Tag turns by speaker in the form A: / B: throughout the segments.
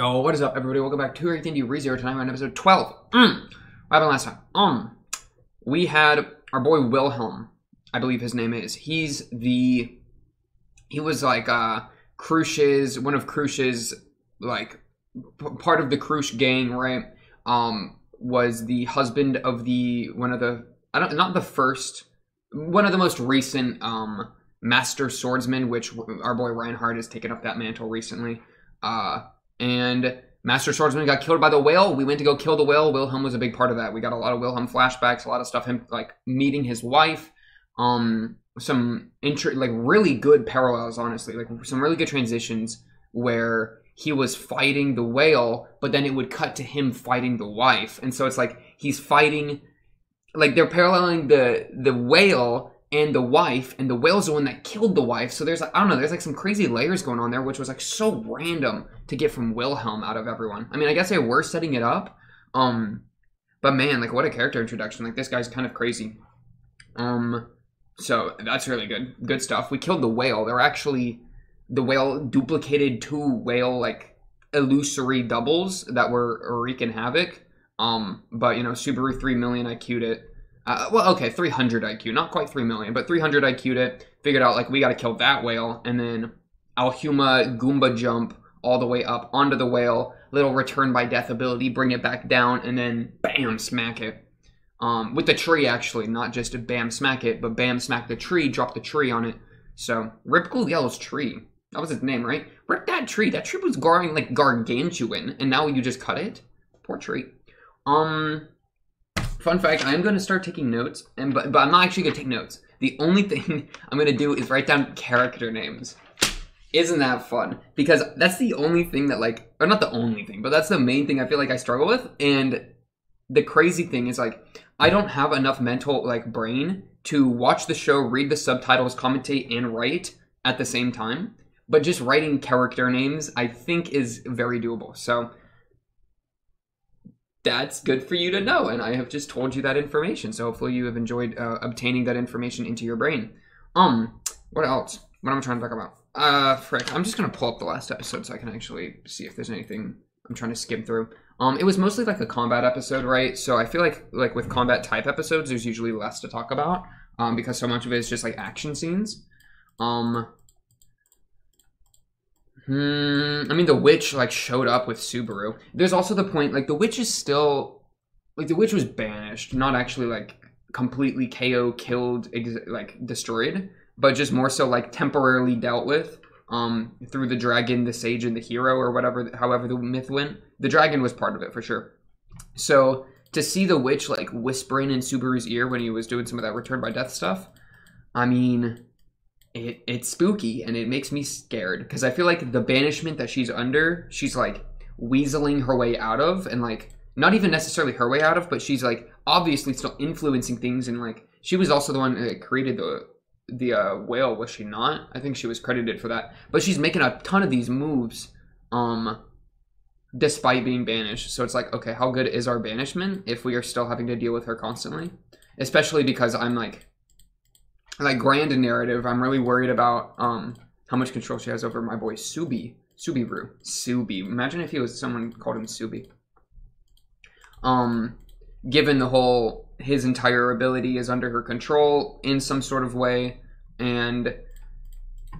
A: Oh, what is up, everybody? Welcome back to Everything to ReZero. Tonight we're on episode 12. What happened last time? We had our boy Wilhelm, I believe his name is. He was like Crush's, one of Crush's, like, part of the Crush gang, right? Was the husband of one of the most recent master swordsmen, which our boy Reinhardt has taken up that mantle recently. And Master Swordsman got killed by the whale. We went to go kill the whale. Wilhelm was a big part of that. We got a lot of Wilhelm flashbacks, a lot of stuff, him like meeting his wife, some really good parallels, honestly, like some really good transitions where he was fighting the whale, but then it would cut to him fighting the wife. And so it's like he's fighting, like they're paralleling the whale and the wife, and the whale's the one that killed the wife. So there's like, I don't know, there's like some crazy layers going on there, which was like so random to get from Wilhelm out of everyone. I mean, I guess they were setting it up, but man, like what a character introduction. Like this guy's kind of crazy. So that's really good stuff. We killed the whale. The whale duplicated two whale like illusory doubles that were wreaking havoc. But you know, Subaru 3 million IQ'd it. Well, okay, 300 IQ, not quite 3 million, but 300 IQ'd it, figured out, like, we gotta kill that whale, and then Alhuma Goomba jump all the way up onto the whale, little return by death ability, bring it back down, and then bam, smack it. With the tree, actually, not just a bam, smack it, but bam, smack the tree, drop the tree on it. So, Rip Yellow's tree, that was his name, right? Rip that tree was growing, like, gargantuan, and now you just cut it? Poor tree. Fun fact, I am going to start taking notes, but I'm not actually going to take notes. The only thing I'm going to do is write down character names. Isn't that fun? Because that's the only thing that, like, or not the only thing, but that's the main thing I feel like I struggle with. And the crazy thing is, like, I don't have enough mental, like, brain to watch the show, read the subtitles, commentate, and write at the same time. But just writing character names, I think, is very doable. So that's good for you to know, and I have just told you that information, so hopefully you have enjoyed obtaining that information into your brain. What else? What am I trying to talk about? Frick, I'm just gonna pull up the last episode so I can actually see if there's anything I'm trying to skim through. It was mostly like a combat episode, right? So I feel like with combat type episodes, there's usually less to talk about, because so much of it is just like action scenes. I mean, the witch, like, showed up with Subaru. There's also the point, like, the witch is still, like, the witch was banished, not actually, like, completely KO, killed, like, destroyed, but just more so, like, temporarily dealt with, through the dragon, the sage, and the hero, or whatever, however the myth went. The dragon was part of it, for sure. So, to see the witch, like, whispering in Subaru's ear when he was doing some of that return by death stuff, I mean, it's spooky, and it makes me scared, because I feel like the banishment that she's under, she's like weaseling her way out of, and like not even necessarily her way out of, but she's like obviously still influencing things, and like she was also the one that created the whale, was she not? I think she was credited for that, but she's making a ton of these moves despite being banished. So it's like, okay, how good is our banishment if we are still having to deal with her constantly? Especially because I'm like grand narrative, I'm really worried about how much control she has over my boy Subaru. Imagine if he was someone called him Subi. Given the whole, his entire ability is under her control in some sort of way, and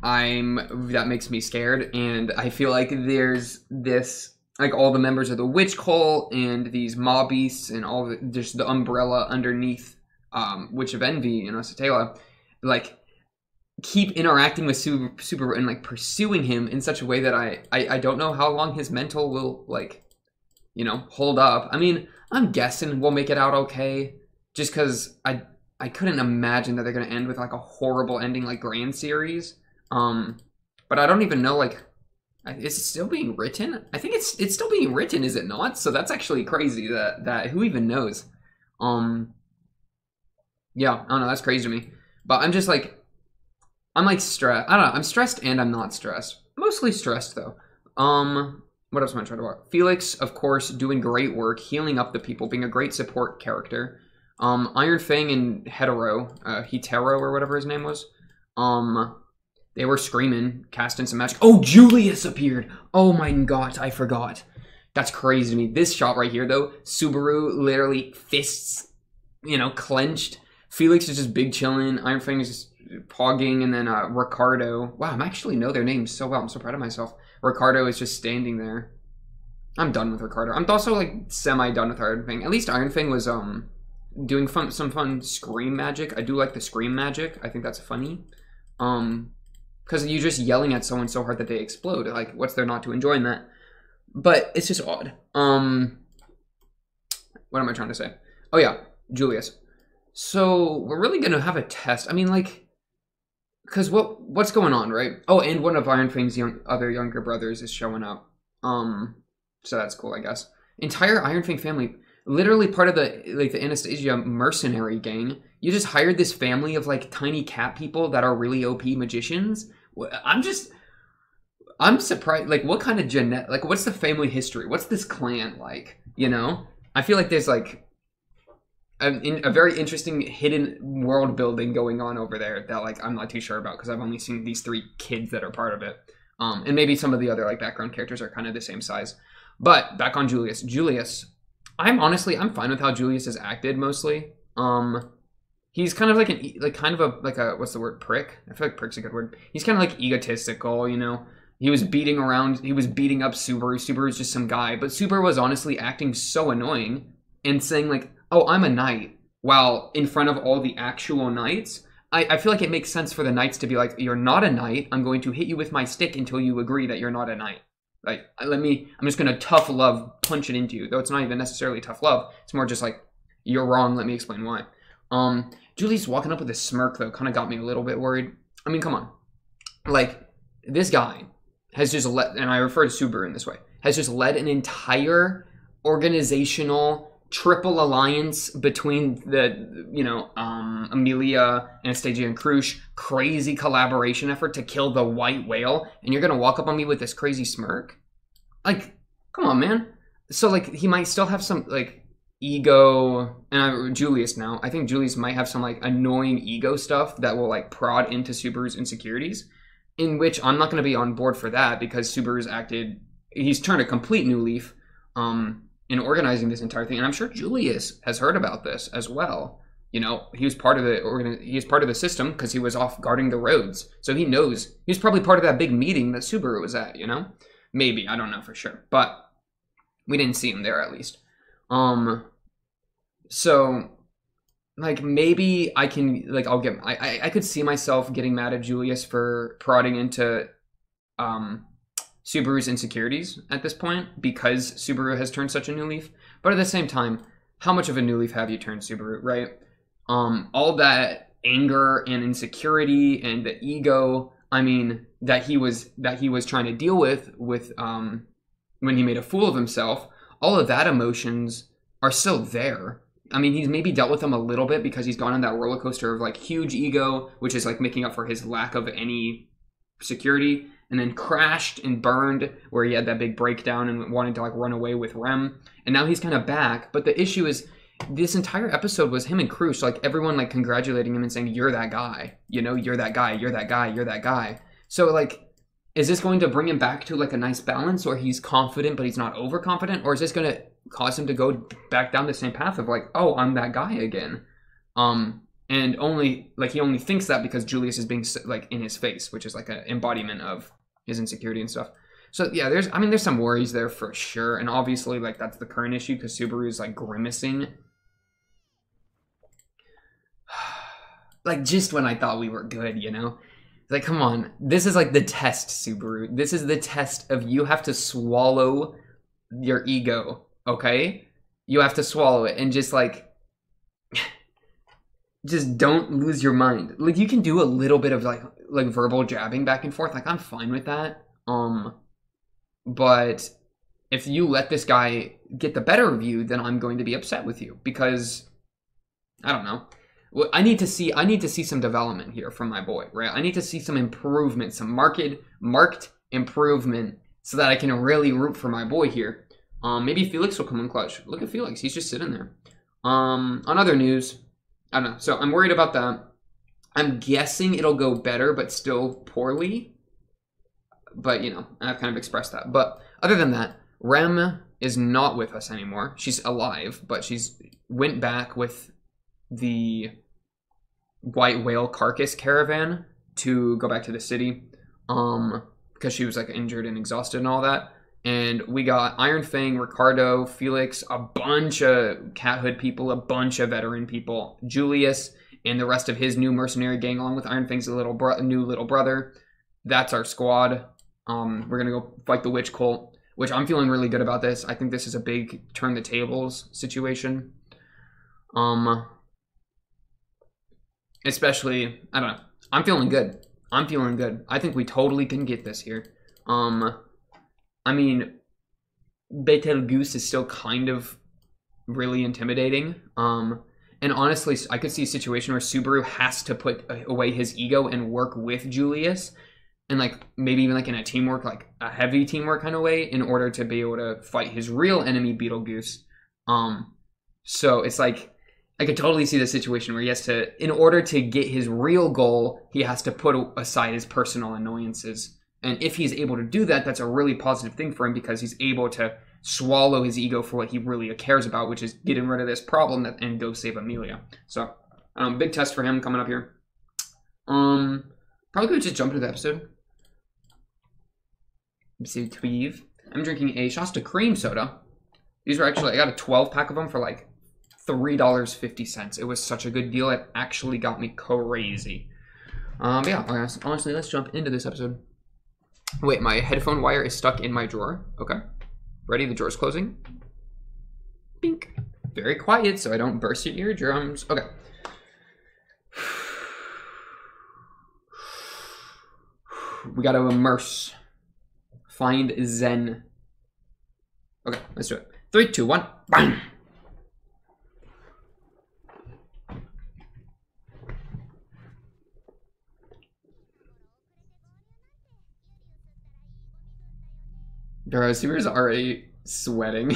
A: that makes me scared, and I feel like there's this, like, all the members of the witch cult and these mob beasts and all just the umbrella underneath Witch of Envy, you know, Satela, like, keep interacting with Subaru and, like, pursuing him in such a way that I don't know how long his mental will, like, you know, hold up. I mean, I'm guessing we'll make it out okay, just because I couldn't imagine that they're going to end with, like, a horrible ending like Grand Series. But I don't even know, like, is it still being written? I think it's still being written, is it not? So that's actually crazy that who even knows? Yeah, I don't know, that's crazy to me. But I'm just like, I'm like stressed. I don't know, I'm stressed and I'm not stressed. Mostly stressed though. What else am I trying to talk about? Felix, of course, doing great work, healing up the people, being a great support character. Iron Fang and Hetero or whatever his name was. They were screaming, casting some magic. Oh, Julius appeared. Oh my god, I forgot. That's crazy to me. This shot right here, though, Subaru literally fists, you know, clenched. Felix is just big chilling. Iron Fang is just pogging, and then Ricardo. Wow, I actually know their names so well. I'm so proud of myself. Ricardo is just standing there. I'm done with Ricardo. I'm also like semi-done with Iron Fang. At least Iron Fang was doing some fun scream magic. I do like the scream magic. I think that's funny. Because you're just yelling at someone so hard that they explode. Like, what's there not to enjoy in that? But it's just odd. What am I trying to say? Oh yeah, Julius. So we're really gonna have a test. I mean, like, because what's going on, right? Oh, and one of Iron Fang's other younger brothers is showing up. So that's cool, I guess. Entire Iron Fang family, literally part of the Anastasia mercenary gang. You just hired this family of like tiny cat people that are really OP magicians. I'm surprised. Like, what kind of like, what's the family history? What's this clan like? You know, I feel like there's like a very interesting hidden world building going on over there that like I'm not too sure about because I've only seen these 3 kids that are part of it. And maybe some of the other like background characters are kind of the same size. But back on Julius. Julius, I'm fine with how Julius has acted mostly. He's kind of like a what's the word, prick? I feel like prick's a good word. He's kind of like egotistical, you know. He was beating up Subaru. Subaru's just some guy, but Subaru was honestly acting so annoying and saying like, "Oh, I'm a knight," while in front of all the actual knights. I feel like it makes sense for the knights to be like, "You're not a knight. I'm going to hit you with my stick until you agree that you're not a knight." Like, I'm just gonna tough love punch it into you. Though it's not even necessarily tough love. It's more just like, you're wrong. Let me explain why. Julie's walking up with a smirk though, kind of got me a little bit worried. I mean, come on, like this guy has just led, and I refer to Subaru in this way, has just led an entire organizational triple alliance between the, you know, Amelia, Anastasia, and Krush, crazy collaboration effort to kill the white whale, and you're gonna walk up on me with this crazy smirk? Like, come on, man. So, like, he might still have some, like, ego, and Julius now, I think Julius might have some, like, annoying ego stuff that will, like, prod into Subaru's insecurities, in which I'm not gonna be on board for that, because Subaru's he's turned a complete new leaf, in organizing this entire thing, and I'm sure Julius has heard about this as well. You know, he was part of the system because he was off guarding the roads, so he knows. He was probably part of that big meeting that Subaru was at. You know, maybe, I don't know for sure, but we didn't see him there at least. So like maybe I can like I could see myself getting mad at Julius for prodding into Subaru's insecurities at this point because Subaru has turned such a new leaf. But at the same time, how much of a new leaf have you turned, Subaru, right? All that anger and insecurity and the ego, I mean, that he was trying to deal with when he made a fool of himself, all of that emotions are still there. I mean, he's maybe dealt with them a little bit because he's gone on that roller coaster of like huge ego, which is like making up for his lack of any security, and then crashed and burned where he had that big breakdown and wanted to like run away with Rem. And now he's kind of back. But the issue is this entire episode was him and Krush, like everyone like congratulating him and saying, "You're that guy, you know, you're that guy, you're that guy, you're that guy." So like, is this going to bring him back to like a nice balance, or he's confident but he's not overconfident, or is this going to cause him to go back down the same path of like, "Oh, I'm that guy again," and only like he only thinks that because Julius is being like in his face, which is like an embodiment of his insecurity and stuff. So yeah, there's some worries there for sure, and obviously like that's the current issue because Subaru is like grimacing. Like just when I thought we were good, you know? Like, come on, this is like the test, Subaru. This is the test of you have to swallow your ego, okay? You have to swallow it and just like, just don't lose your mind. Like you can do a little bit of like verbal jabbing back and forth. Like I'm fine with that. But if you let this guy get the better of you, then I'm going to be upset with you because I don't know. I need to see some development here from my boy, right? I need to see some improvement, some marked improvement so that I can really root for my boy here. Maybe Felix will come in clutch. Look at Felix. He's just sitting there. On other news, I don't know. So I'm worried about that. I'm guessing it'll go better, but still poorly. But, you know, I've kind of expressed that. But other than that, Rem is not with us anymore. She's alive, but she's went back with the white whale carcass caravan to go back to the city. Because she was like injured and exhausted and all that. And we got Iron Fang, Ricardo, Felix, a bunch of Cat Hood people, a bunch of veteran people, Julius, and the rest of his new mercenary gang, along with Iron Fang's new little brother. That's our squad. We're gonna go fight the witch cult, which I'm feeling really good about this. I think this is a big turn the tables situation. Especially, I don't know. I'm feeling good. I'm feeling good. I think we totally can get this here. I mean, Betelgeuse is still kind of really intimidating. And honestly, I could see a situation where Subaru has to put away his ego and work with Julius. And like maybe even like in a teamwork, like a heavy teamwork kind of way, in order to be able to fight his real enemy, Betelgeuse. So it's like, I could totally see the situation where he has to, in order to get his real goal, he has to put aside his personal annoyances. And if he's able to do that, that's a really positive thing for him, because he's able to swallow his ego for what he really cares about, which is getting rid of this problem and go save Amelia. So, big test for him coming up here. Probably could just jump into the episode. I'm drinking a Shasta cream soda. These were actually, I got a 12-pack of them for like $3.50. It was such a good deal. It actually got me crazy. But yeah, honestly, let's jump into this episode. Wait, my headphone wire is stuck in my drawer. Okay. Ready? The drawer's closing. Bink. Very quiet so I don't burst your eardrums. Okay. We gotta immerse. Find Zen. Okay, let's do it. 3, 2, 1. Bang! Subaru's already sweating.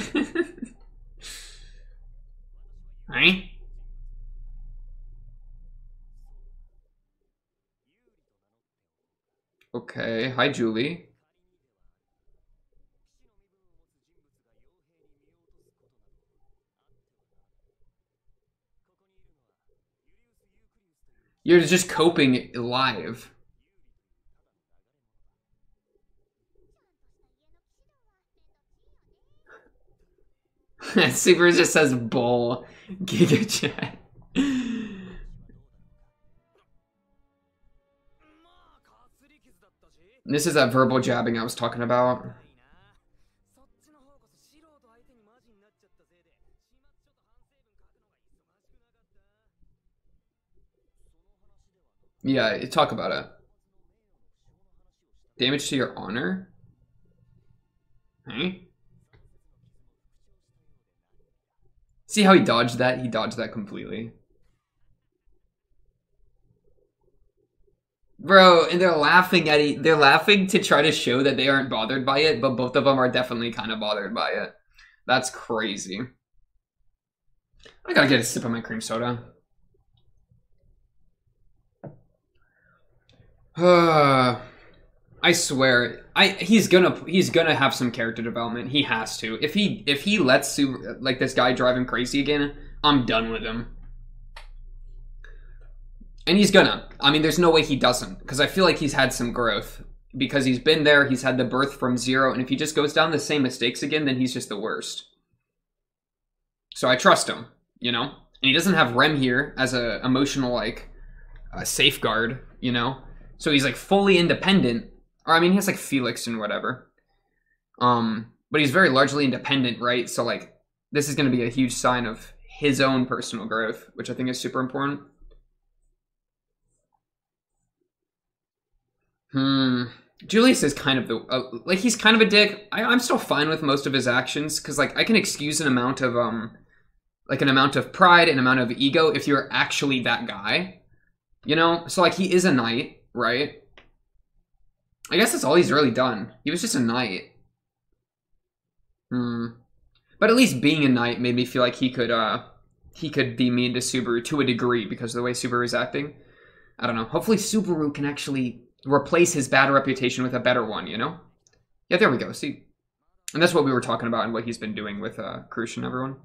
A: Hi. Okay, hi Julie. You're just coping live. Subaru just says bull. Giga chat. This is that verbal jabbing I was talking about. Yeah, talk about it. Damage to your honor? Hey? See how he dodged that? He dodged that completely. Bro, and they're laughing at they're laughing to try to show that they aren't bothered by it, but both of them are definitely kind of bothered by it. That's crazy. I gotta get a sip of my cream soda. I swear, he's gonna have some character development. He has to. If he lets like this guy drive him crazy again, I'm done with him. And he's gonna. I mean, there's no way he doesn't, because I feel like he's had some growth. Because he's been there, he's had the birth from zero, and if he just goes down the same mistakes again, then he's just the worst. So I trust him, you know? And he doesn't have Rem here as a emotional, like, safeguard, you know? So he's, like, fully independent. Or, I mean, he has, like, Felix and whatever. But he's very largely independent, right? So, like, this is going to be a huge sign of his own personal growth, which I think is super important. Julius is kind of the like, he's kind of a dick. I'm still fine with most of his actions, because like I can excuse an amount of pride and amount of ego if you're actually that guy, you know. So like, he is a knight, right? I guess that's all he's really done. He was just a knight. But at least being a knight made me feel like he could be mean to Subaru to a degree because of the way Subaru is acting. I don't know. Hopefully Subaru can actually replace his bad reputation with a better one, you know? Yeah, there we go. See? And that's what we were talking about and what he's been doing with Krush and everyone.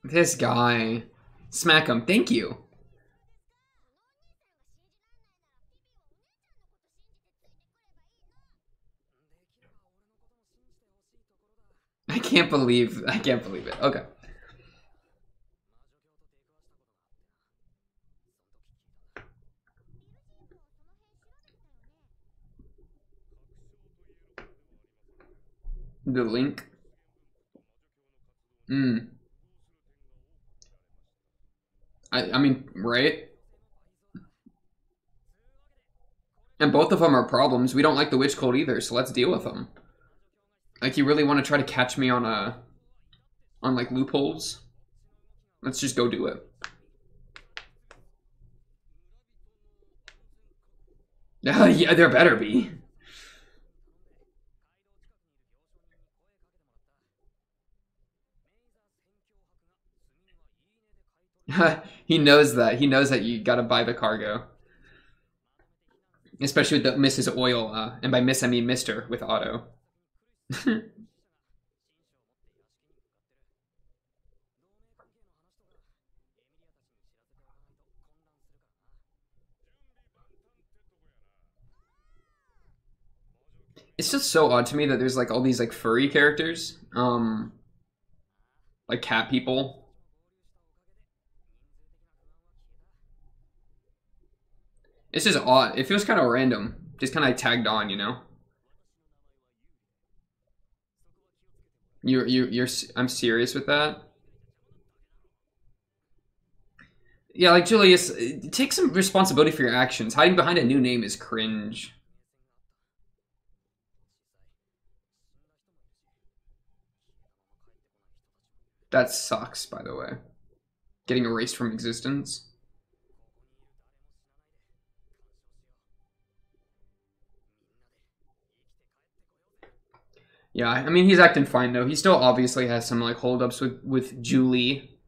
A: This guy. Smack him. Thank you. I can't believe it. Okay. The link. I mean, right? And both of them are problems. We don't like the witch cult either, so let's deal with them. Like, you really want to try to catch me on like loopholes? Let's just go do it. Yeah, there better be. He knows that. He knows that you gotta buy the cargo. Especially with the Mrs. Oil, and by Miss I mean Mr. with auto. It's just so odd to me that there's like all these like furry characters, like cat people. It's just odd. It feels kind of random. Just kind of like tagged on, you know? I'm serious with that. Yeah, like Julius, take some responsibility for your actions. Hiding behind a new name is cringe. That sucks, by the way. Getting erased from existence. Yeah, I mean, he's acting fine, though. He still obviously has some, like, holdups with Julie.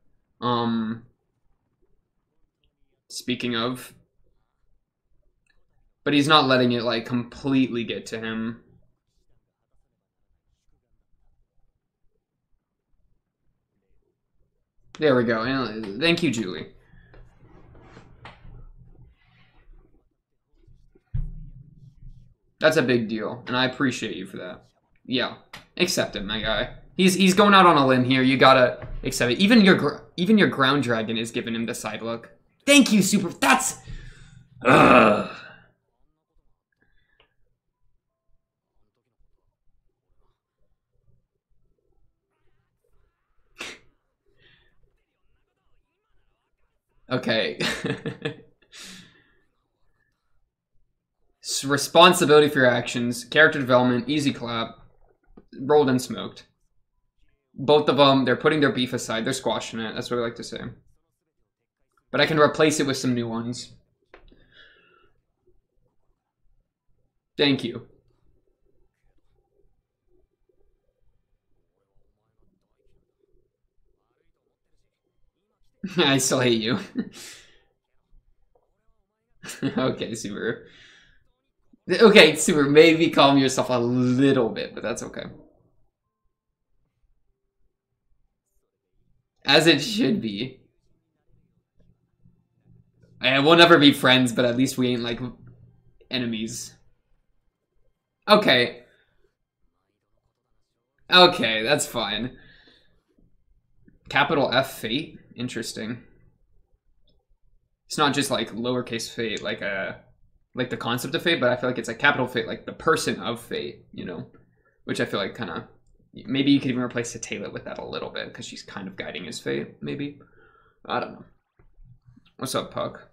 A: Speaking of. But he's not letting it, like, completely get to him. There we go. Thank you, Julie. That's a big deal, and I appreciate you for that. Yeah, accept it, my guy. He's going out on a limb here. You gotta accept it. Even your ground dragon is giving him the side look. Thank you, Super. That's. Ugh. Okay. Responsibility for your actions, character development, easy clap, rolled and smoked. Both of them, they're putting their beef aside. They're squashing it. That's what I like to say. But I can replace it with some new ones. Thank you. I still hate you. Okay, Subaru. Okay, Subaru, maybe calm yourself a little bit, but that's okay. As it should be. We'll never be friends, but at least we ain't, like, enemies. Okay. Okay, that's fine. Capital F Fate? Interesting. It's not just, like, lowercase fate, like the concept of fate, but I feel like it's a capital fate, like the person of fate, you know? Which I feel like kind of... Maybe you could even replace Satela with that a little bit, because she's kind of guiding his fate, maybe. I don't know. What's up, Puck?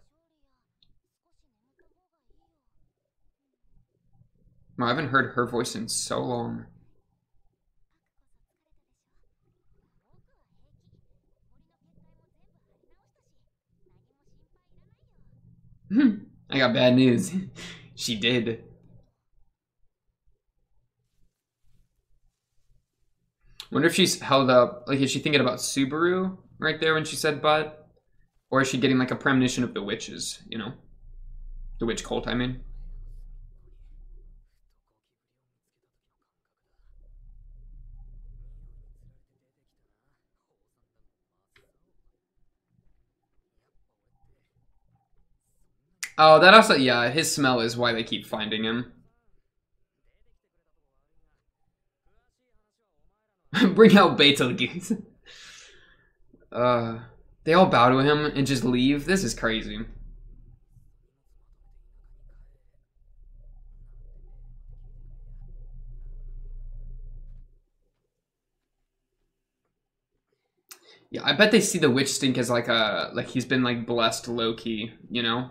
A: I haven't heard her voice in so long. I got bad news. She did. Wonder if she's held up, like, is she thinking about Subaru right there when she said but? Or is she getting, like, a premonition of the witches, you know? The witch cult, I mean. Oh, that also, yeah, his smell is why they keep finding him. Bring out Betelgeuse. They all bow to him and just leave. This is crazy. Yeah, I bet they see the witch stink as like a, like he's been like blessed low-key, you know?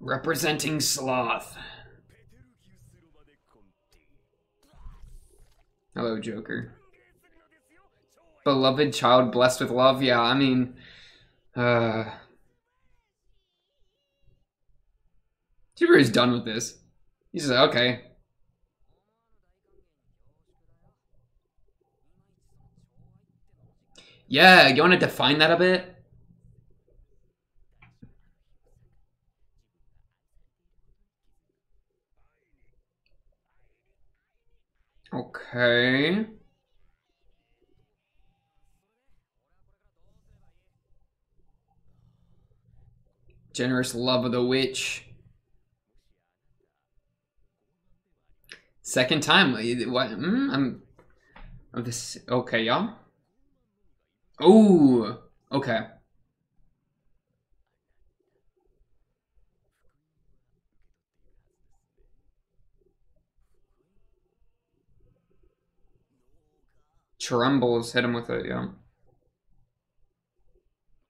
A: Representing sloth. Hello, Joker. Beloved child blessed with love. Yeah, I mean, Subaru's done with this. He's just like, okay. Yeah, you want to define that a bit? Okay. Generous love of the witch. Second time. What? I'm. Oh, this. Okay, yeah. Oh. Okay. Trembles. Hit him with it. Yeah.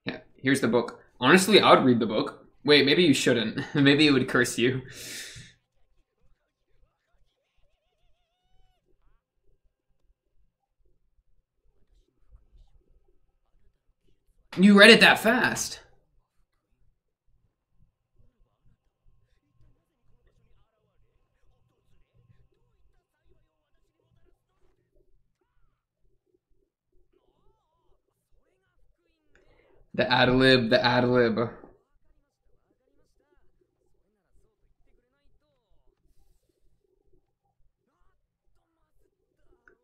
A: Yeah. Here's the book. Honestly, I would read the book. Wait, maybe you shouldn't. Maybe it would curse you. You read it that fast. The ad-lib, the ad-lib.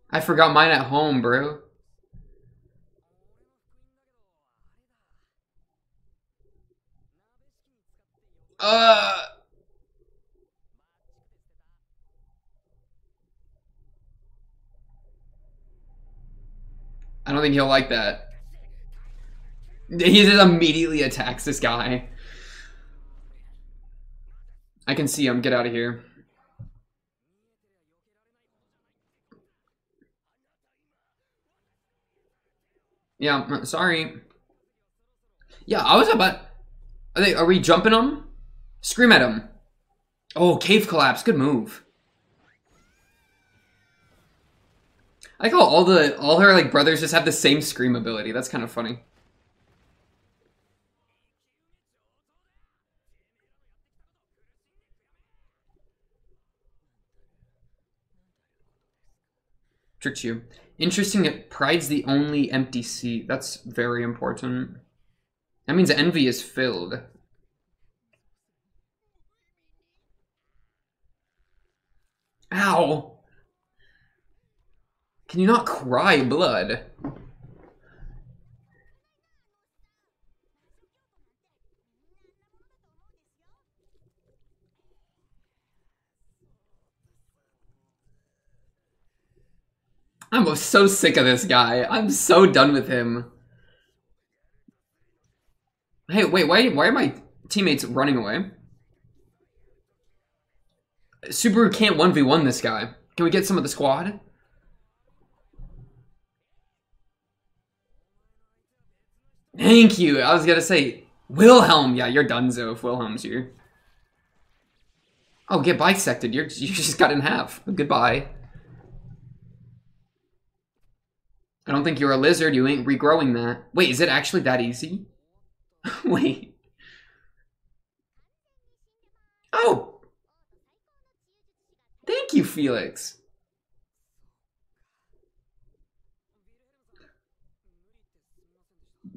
A: I forgot mine at home, bro. I don't think he'll like that. He just immediately attacks this guy. I can see him. Get out of here. Yeah, sorry. Yeah, I was about... Are we jumping him? Scream at him. Oh, cave collapse. Good move. I like how all her like brothers just have the same scream ability. That's kind of funny. Tricked you. Interesting, pride's the only empty seat. That's very important. That means envy is filled. Ow! Can you not cry blood? I'm so sick of this guy. I'm so done with him. Hey, wait, why are my teammates running away? Subaru can't 1v1 this guy. Can we get some of the squad? Thank you. I was gonna say, Wilhelm. Yeah, you're donezo if Wilhelm's here. Oh, get bisected. You just got in half. Goodbye. I don't think you're a lizard. You ain't regrowing that. Wait, is it actually that easy? Wait. Oh! Thank you, Felix.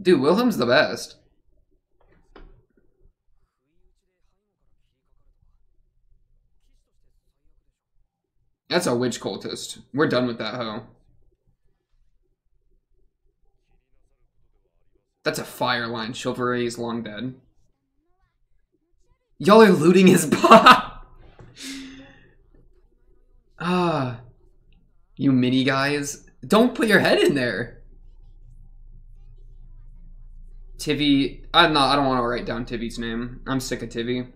A: Dude, Wilhelm's the best. That's a witch cultist. We're done with that hoe. That's a fire line. Chivalry is long dead. Y'all are looting his bot. Ah. You mini guys. Don't put your head in there. Tivy. I don't want to write down Tivy's name. I'm sick of Tivy.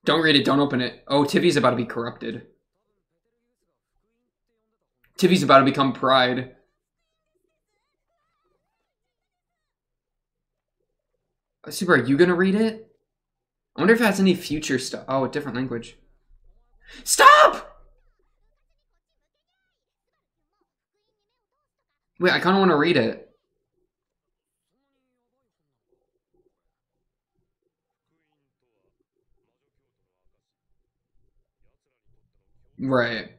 A: Don't read it. Don't open it. Oh, Tivy's about to be corrupted. Tivy's about to become Pride. Super, are you gonna read it? I wonder if it has any future stuff. Oh, a different language. Stop! Wait, I kind of want to read it. Right.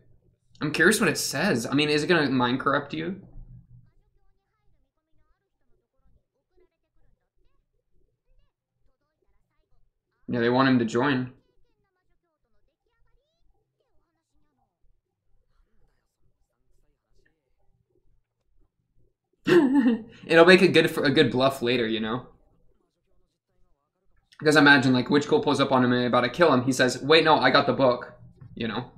A: I'm curious what it says. I mean, is it gonna mind corrupt you? Yeah, they want him to join. It'll make a good bluff later, you know? Because imagine, like, Witch Cult pulls up on him and about to kill him. He says, wait, no, I got the book. You know?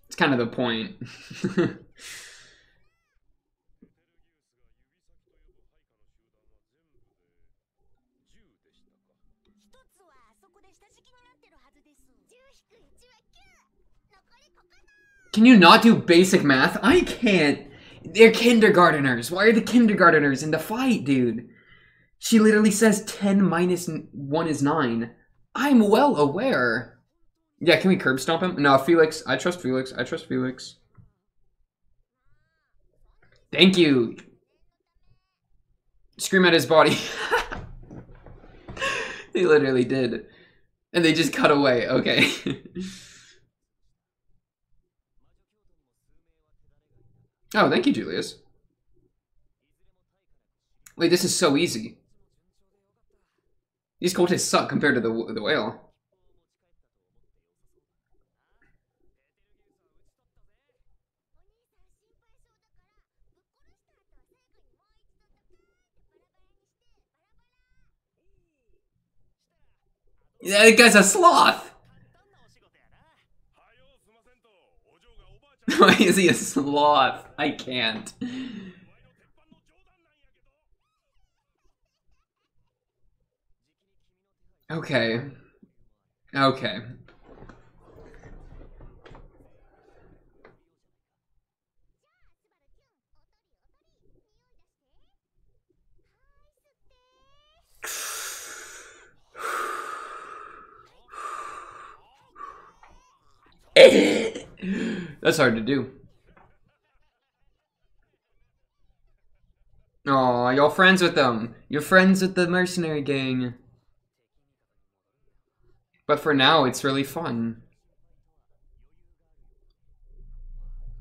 A: It's kind of the point. Can you not do basic math? I can't. They're kindergarteners. Why are the kindergarteners in the fight, dude? She literally says 10 minus 1 is 9. I'm well aware. Yeah, can we curb stomp him? No, Felix. I trust Felix. I trust Felix. Thank you. Scream at his body. They literally did. And they just cut away. Okay. Oh, thank you, Julius. Wait, this is so easy. These cultists suck compared to the whale. Yeah, that guy's a sloth. Why is he a sloth? I can't. Okay. Okay. That's hard to do. Aw, y'all friends with them. You're friends with the mercenary gang. But for now, it's really fun.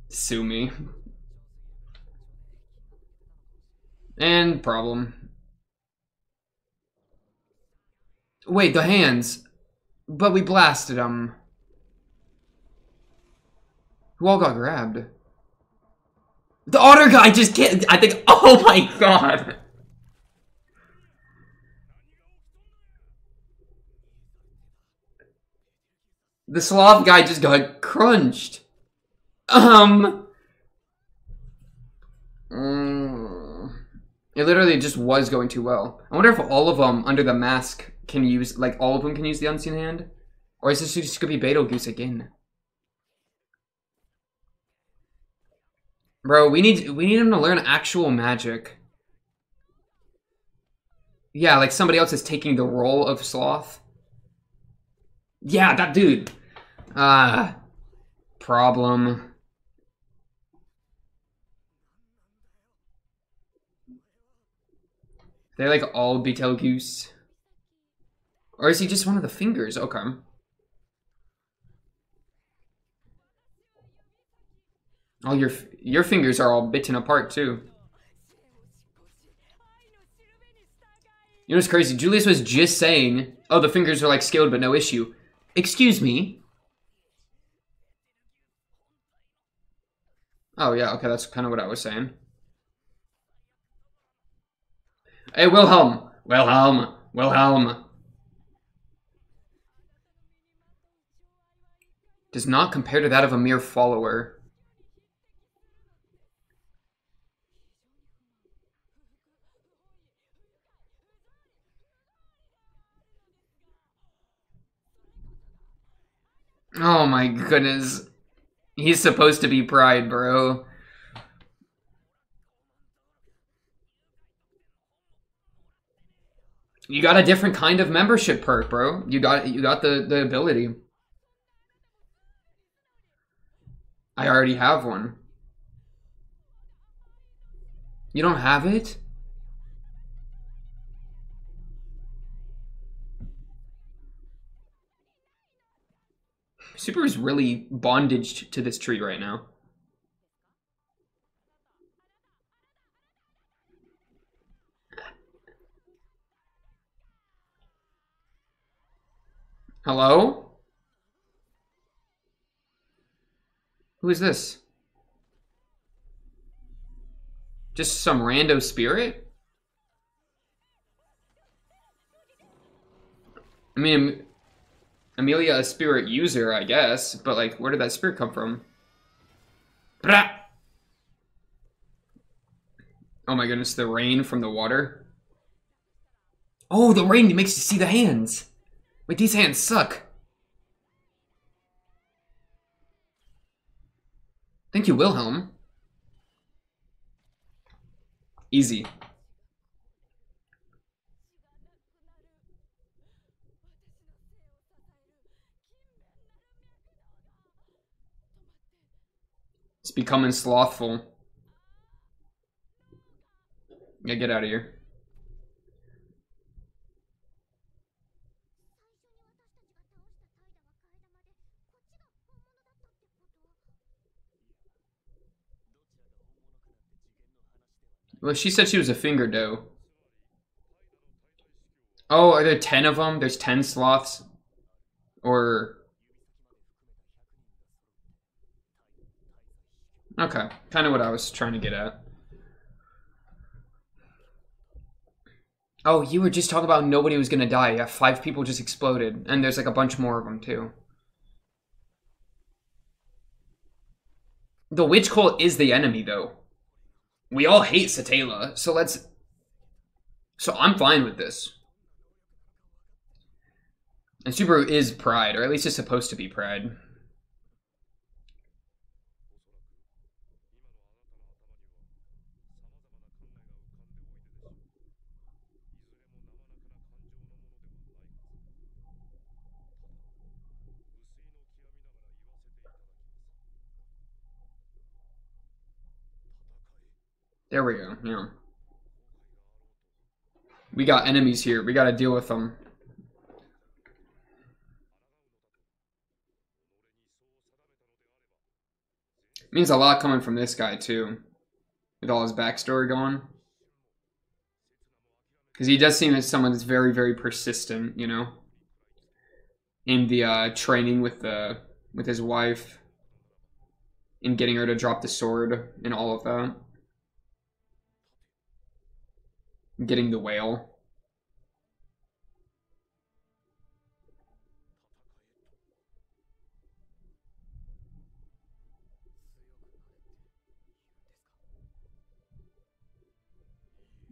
A: Sue me. And problem. Wait, the hands. But we blasted them. Who all got grabbed? The otter guy just can't. I think. Oh my god. The sloth guy just got crunched. It literally just was going too well. I wonder if all of them under the mask can use, like, all of them can use the unseen hand, or is this just gonna be Betelgeuse again? Bro, we need him to learn actual magic. Yeah, like somebody else is taking the role of sloth. Yeah, that dude. Problem. They like all Betelgeuse. Or is he just one of the fingers? Okay. All your fingers are all bitten apart too. You know what's crazy? Julius was just saying, oh, the fingers are like scaled, but no issue. Excuse me? Oh, yeah, okay, that's kind of what I was saying. Hey, Wilhelm! Wilhelm! Wilhelm! Does not compare to that of a mere follower. Oh my goodness. He's supposed to be Pride, bro. You got a different kind of membership perk, bro. You got the ability. I already have one. You don't have it? Super is really bondaged to this tree right now. Hello? Who is this? Just some rando spirit? I mean, Amelia, a spirit user, I guess, but like, where did that spirit come from? Blah! Oh my goodness, the rain from the water. Oh, the rain makes you see the hands. Wait, these hands suck. Thank you, Wilhelm. Easy. It's becoming slothful. Yeah, get out of here. Well, she said she was a finger dough. Oh, are there 10 of them? There's 10 sloths? Or... Okay, kind of what I was trying to get at. Oh, you were just talking about nobody was gonna die. Yeah, 5 people just exploded. And there's like a bunch more of them, too. The witch cult is the enemy, though. We all hate Satela, so let's... So I'm fine with this. And Subaru is Pride, or at least it's supposed to be Pride. There we go, yeah. We got enemies here. We gotta deal with them. Means a lot coming from this guy, too. With all his backstory going. Because he does seem like someone that's very, very persistent, you know? In the training with his wife. In getting her to drop the sword and all of that. Getting the whale.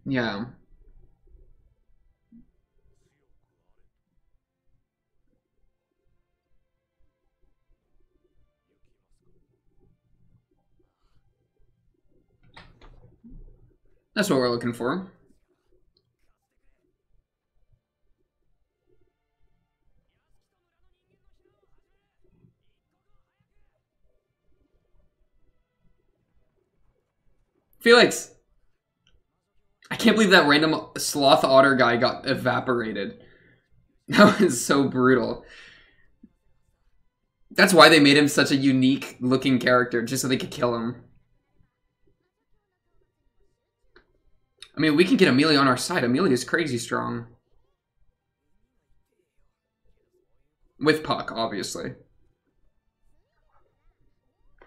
A: Yeah. That's what we're looking for. Felix! I can't believe that random sloth otter guy got evaporated. That was so brutal. That's why they made him such a unique looking character, just so they could kill him. I mean, we can get Amelia on our side. Amelia's crazy strong. With Puck, obviously.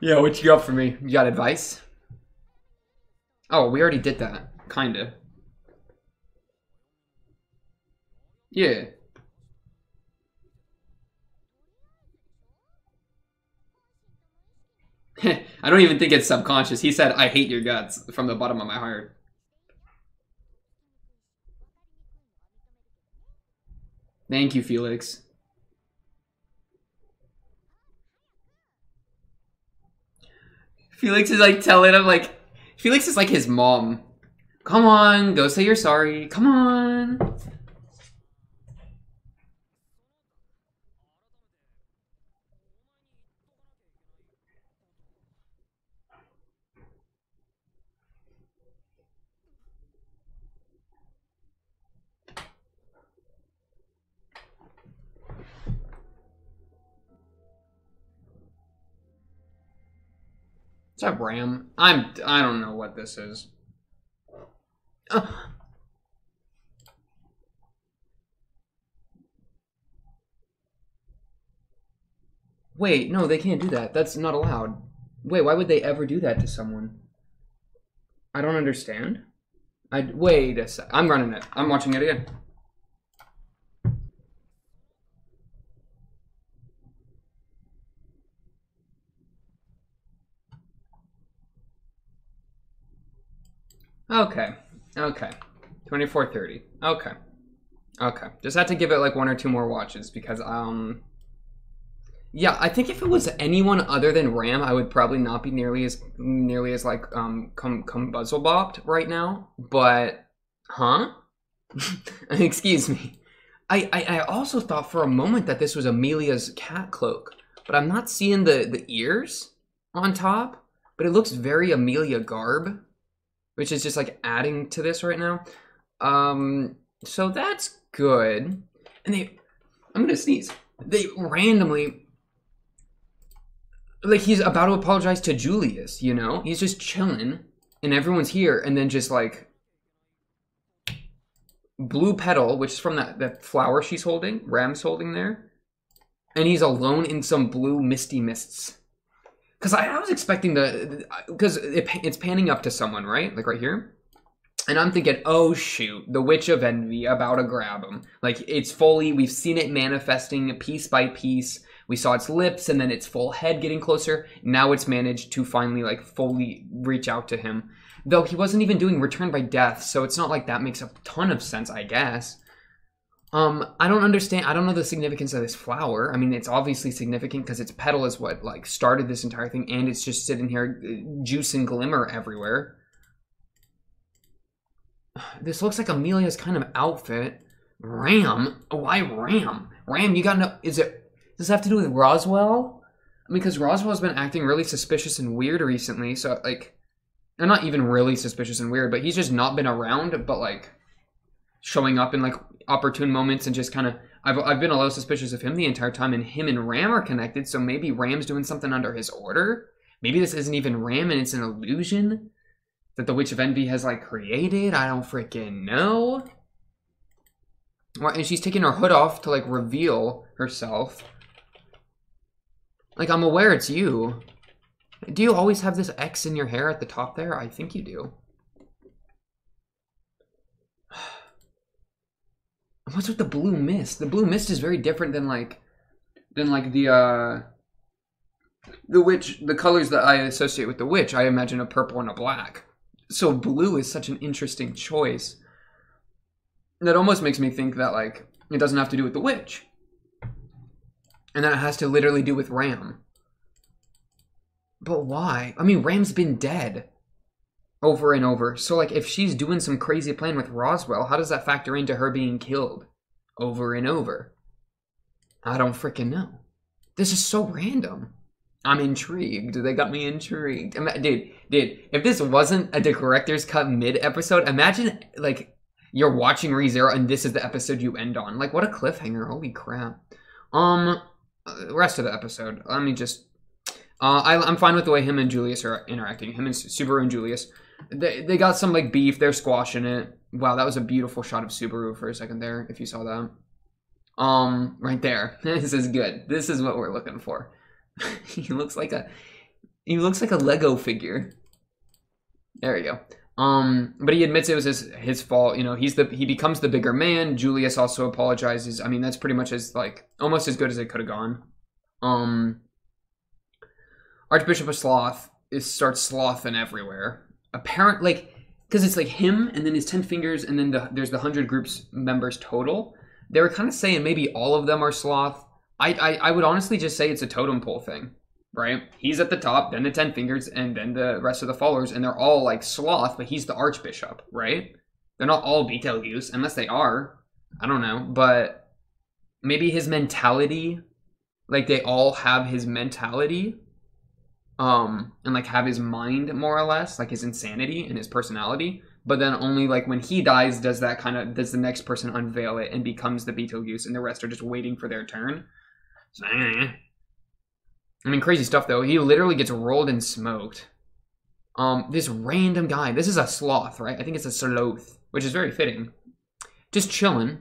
A: Yeah, what you got for me? You got advice? Oh, we already did that. Kinda. Yeah. I don't even think it's subconscious. He said, I hate your guts from the bottom of my heart. Thank you, Felix. Felix is like telling him, like, Felix is like his mom. Come on, go say you're sorry. Come on. What's up, Ram? I don't know what this is. Wait, no, they can't do that. That's not allowed. Wait, why would they ever do that to someone? I don't understand. Wait a sec. I'm running it. I'm watching it again. Okay. Okay. 24:30. Okay. Okay. Just had to give it like 1 or 2 more watches because yeah, I think if it was anyone other than Ram, I would probably not be nearly as like buzzle bopped right now. But huh? Excuse me. I also thought for a moment that this was Amelia's cat cloak, but I'm not seeing the ears on top, but it looks very Amelia garb, which is just like adding to this right now. So that's good. And I'm gonna sneeze. They randomly, like, he's about to apologize to Julius, you know? He's just chilling, and everyone's here, and then just like blue petal, which is from that flower she's holding, Ram's holding there, and he's alone in some blue misty mists. Because I was expecting because it's panning up to someone, right? Like right here. And I'm thinking, oh shoot, the Witch of Envy about to grab him. Like, it's fully, we've seen it manifesting piece by piece. We saw its lips and then its full head getting closer. Now it's managed to finally like fully reach out to him. Though he wasn't even doing Return by Death, so it's not like that makes a ton of sense, I guess. I don't understand. I don't know the significance of this flower. I mean, it's obviously significant because its petal is what like started this entire thing, and it's just sitting here, juice and glimmer everywhere. This looks like Amelia's kind of outfit. Ram? Why Ram? Ram, you got no... Does this have to do with Roswell? I mean, because Roswell's been acting really suspicious and weird recently, so like... They're not even really suspicious and weird, but he's just not been around, but like... showing up in like opportune moments and just kind of... I've been a little suspicious of him the entire time, and him and Ram are connected, so maybe Ram's doing something under his order? Maybe this isn't even Ram and it's an illusion that the Witch of Envy has like created? I don't freaking know. And she's taking her hood off to like reveal herself. Like, I'm aware it's you. Do you always have this X in your hair at the top there? I think you do. What's with the blue mist? The blue mist is very different than the witch, the colors that I associate with the witch. I imagine a purple and a black. So blue is such an interesting choice. That almost makes me think that like it doesn't have to do with the witch. And then it has to literally do with Ram. But why? I mean, Ram's been dead over and over. So like if she's doing some crazy plan with Roswell, how does that factor into her being killed over and over? I don't freaking know. This is so random. I'm intrigued. They got me intrigued. Dude, if this wasn't a director's cut mid-episode, imagine, like, you're watching ReZero and this is the episode you end on. Like, what a cliffhanger. Holy crap. Rest of the episode. Let me just... I'm fine with the way him and Julius are interacting. Him and Subaru and Julius. They got some, like, beef. They're squashing it. Wow, that was a beautiful shot of Subaru for a second there, if you saw that. Right there. This is good. This is what we're looking for. He looks like a Lego figure. There you go. But he admits it was his fault. You know, he becomes the bigger man. Julius also apologizes. I mean, that's pretty much almost as good as it could have gone. Archbishop of Sloth starts slothing everywhere. Apparently, like, because it's like him and then his 10 fingers and then there's the 100 groups members total. They were kind of saying maybe all of them are sloth. I would honestly just say it's a totem pole thing, right? He's at the top, then the 10 fingers, and then the rest of the followers, and they're all like sloth, but he's the archbishop, right? They're not all Betelgeuse, unless they are. I don't know, but maybe his mentality, like they all have his mentality, and like have his mind more or less, like his insanity and his personality. But then only like when he dies does the next person unveil it and becomes the Betelgeuse, and the rest are just waiting for their turn. So, I mean, crazy stuff though. He literally gets rolled and smoked. This random guy. This is a sloth, right? I think it's a sloth, which is very fitting. Just chilling,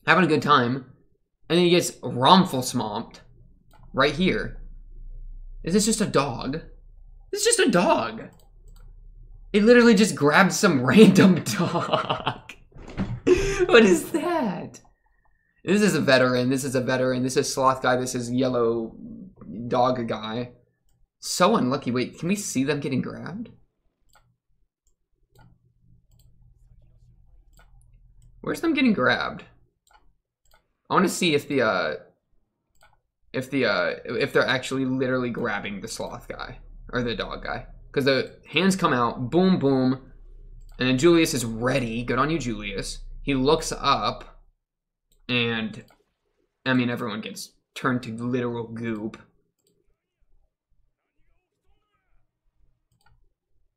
A: having a good time, and then he gets Romful smomped right here. Is this just a dog? This is just a dog. It literally just grabbed some random dog. What is that? This is a veteran. This is a veteran. This is Sloth guy. This is Yellow Dog guy. So unlucky. Wait, can we see them getting grabbed? Where's them getting grabbed? I want to see if they're actually literally grabbing the Sloth guy or the dog guy. Because the hands come out, boom, boom, and then Julius is ready. Good on you, Julius. He looks up, and, I mean, everyone gets turned to literal goop.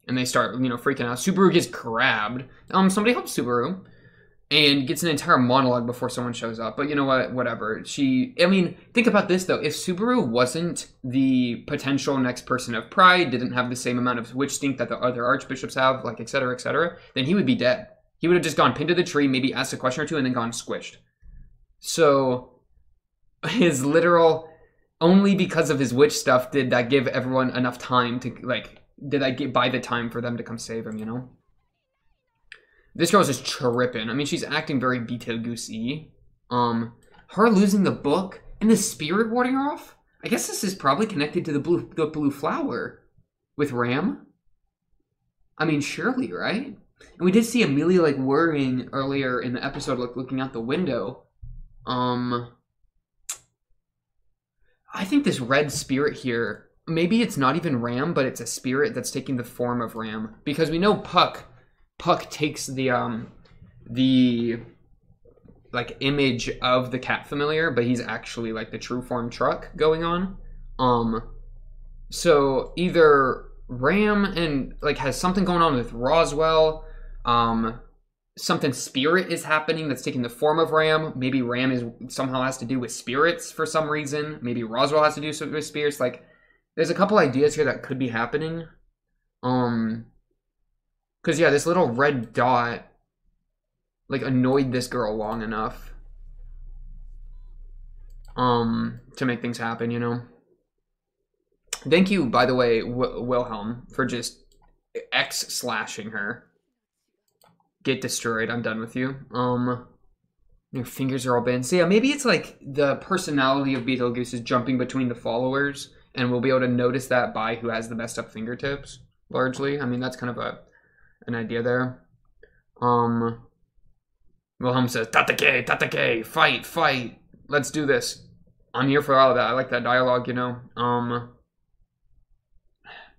A: And they start, you know, freaking out. Subaru gets grabbed. Somebody help Subaru. And gets an entire monologue before someone shows up. But you know what? Whatever. I mean, think about this, though. If Subaru wasn't the potential next person of pride, didn't have the same amount of witch stink that the other archbishops have, like, etc., then he would be dead. He would have just gone pinned to the tree, maybe asked a question or two, and then gone squished. So, his literal... Only because of his witch stuff did that give everyone enough time to, like... Did I buy the time for them to come save him, you know? This girl's just tripping. I mean, she's acting very Betelgeuse-y. Her losing the book and the spirit warding her off? I guess this is probably connected to the blue flower with Ram. I mean, surely, right? And we did see Amelia, like, worrying earlier in the episode, like, looking out the window. I think this red spirit here, maybe it's not even Ram, but it's a spirit that's taking the form of Ram. Because we know Puck takes the like image of the cat familiar, but he's actually like the true form Truck going on. So either Ram and like has something going on with Roswell, something spirit is happening that's taking the form of Ram. Maybe Ram is somehow has to do with spirits for some reason. Maybe Roswell has to do with spirits. Like there's a couple ideas here that could be happening. Because, yeah, this little red dot, like, annoyed this girl long enough to make things happen, you know? Thank you, by the way, Wilhelm, for just X-slashing her. Get destroyed. I'm done with you. Your fingers are all bent. So, yeah, maybe it's, like, the personality of Betelgeuse is jumping between the followers, and we'll be able to notice that by who has the messed up fingertips, largely. I mean, that's kind of an idea there. Wilhelm says, Tatake, fight, let's do this. I'm here for all of that. I like that dialogue, you know.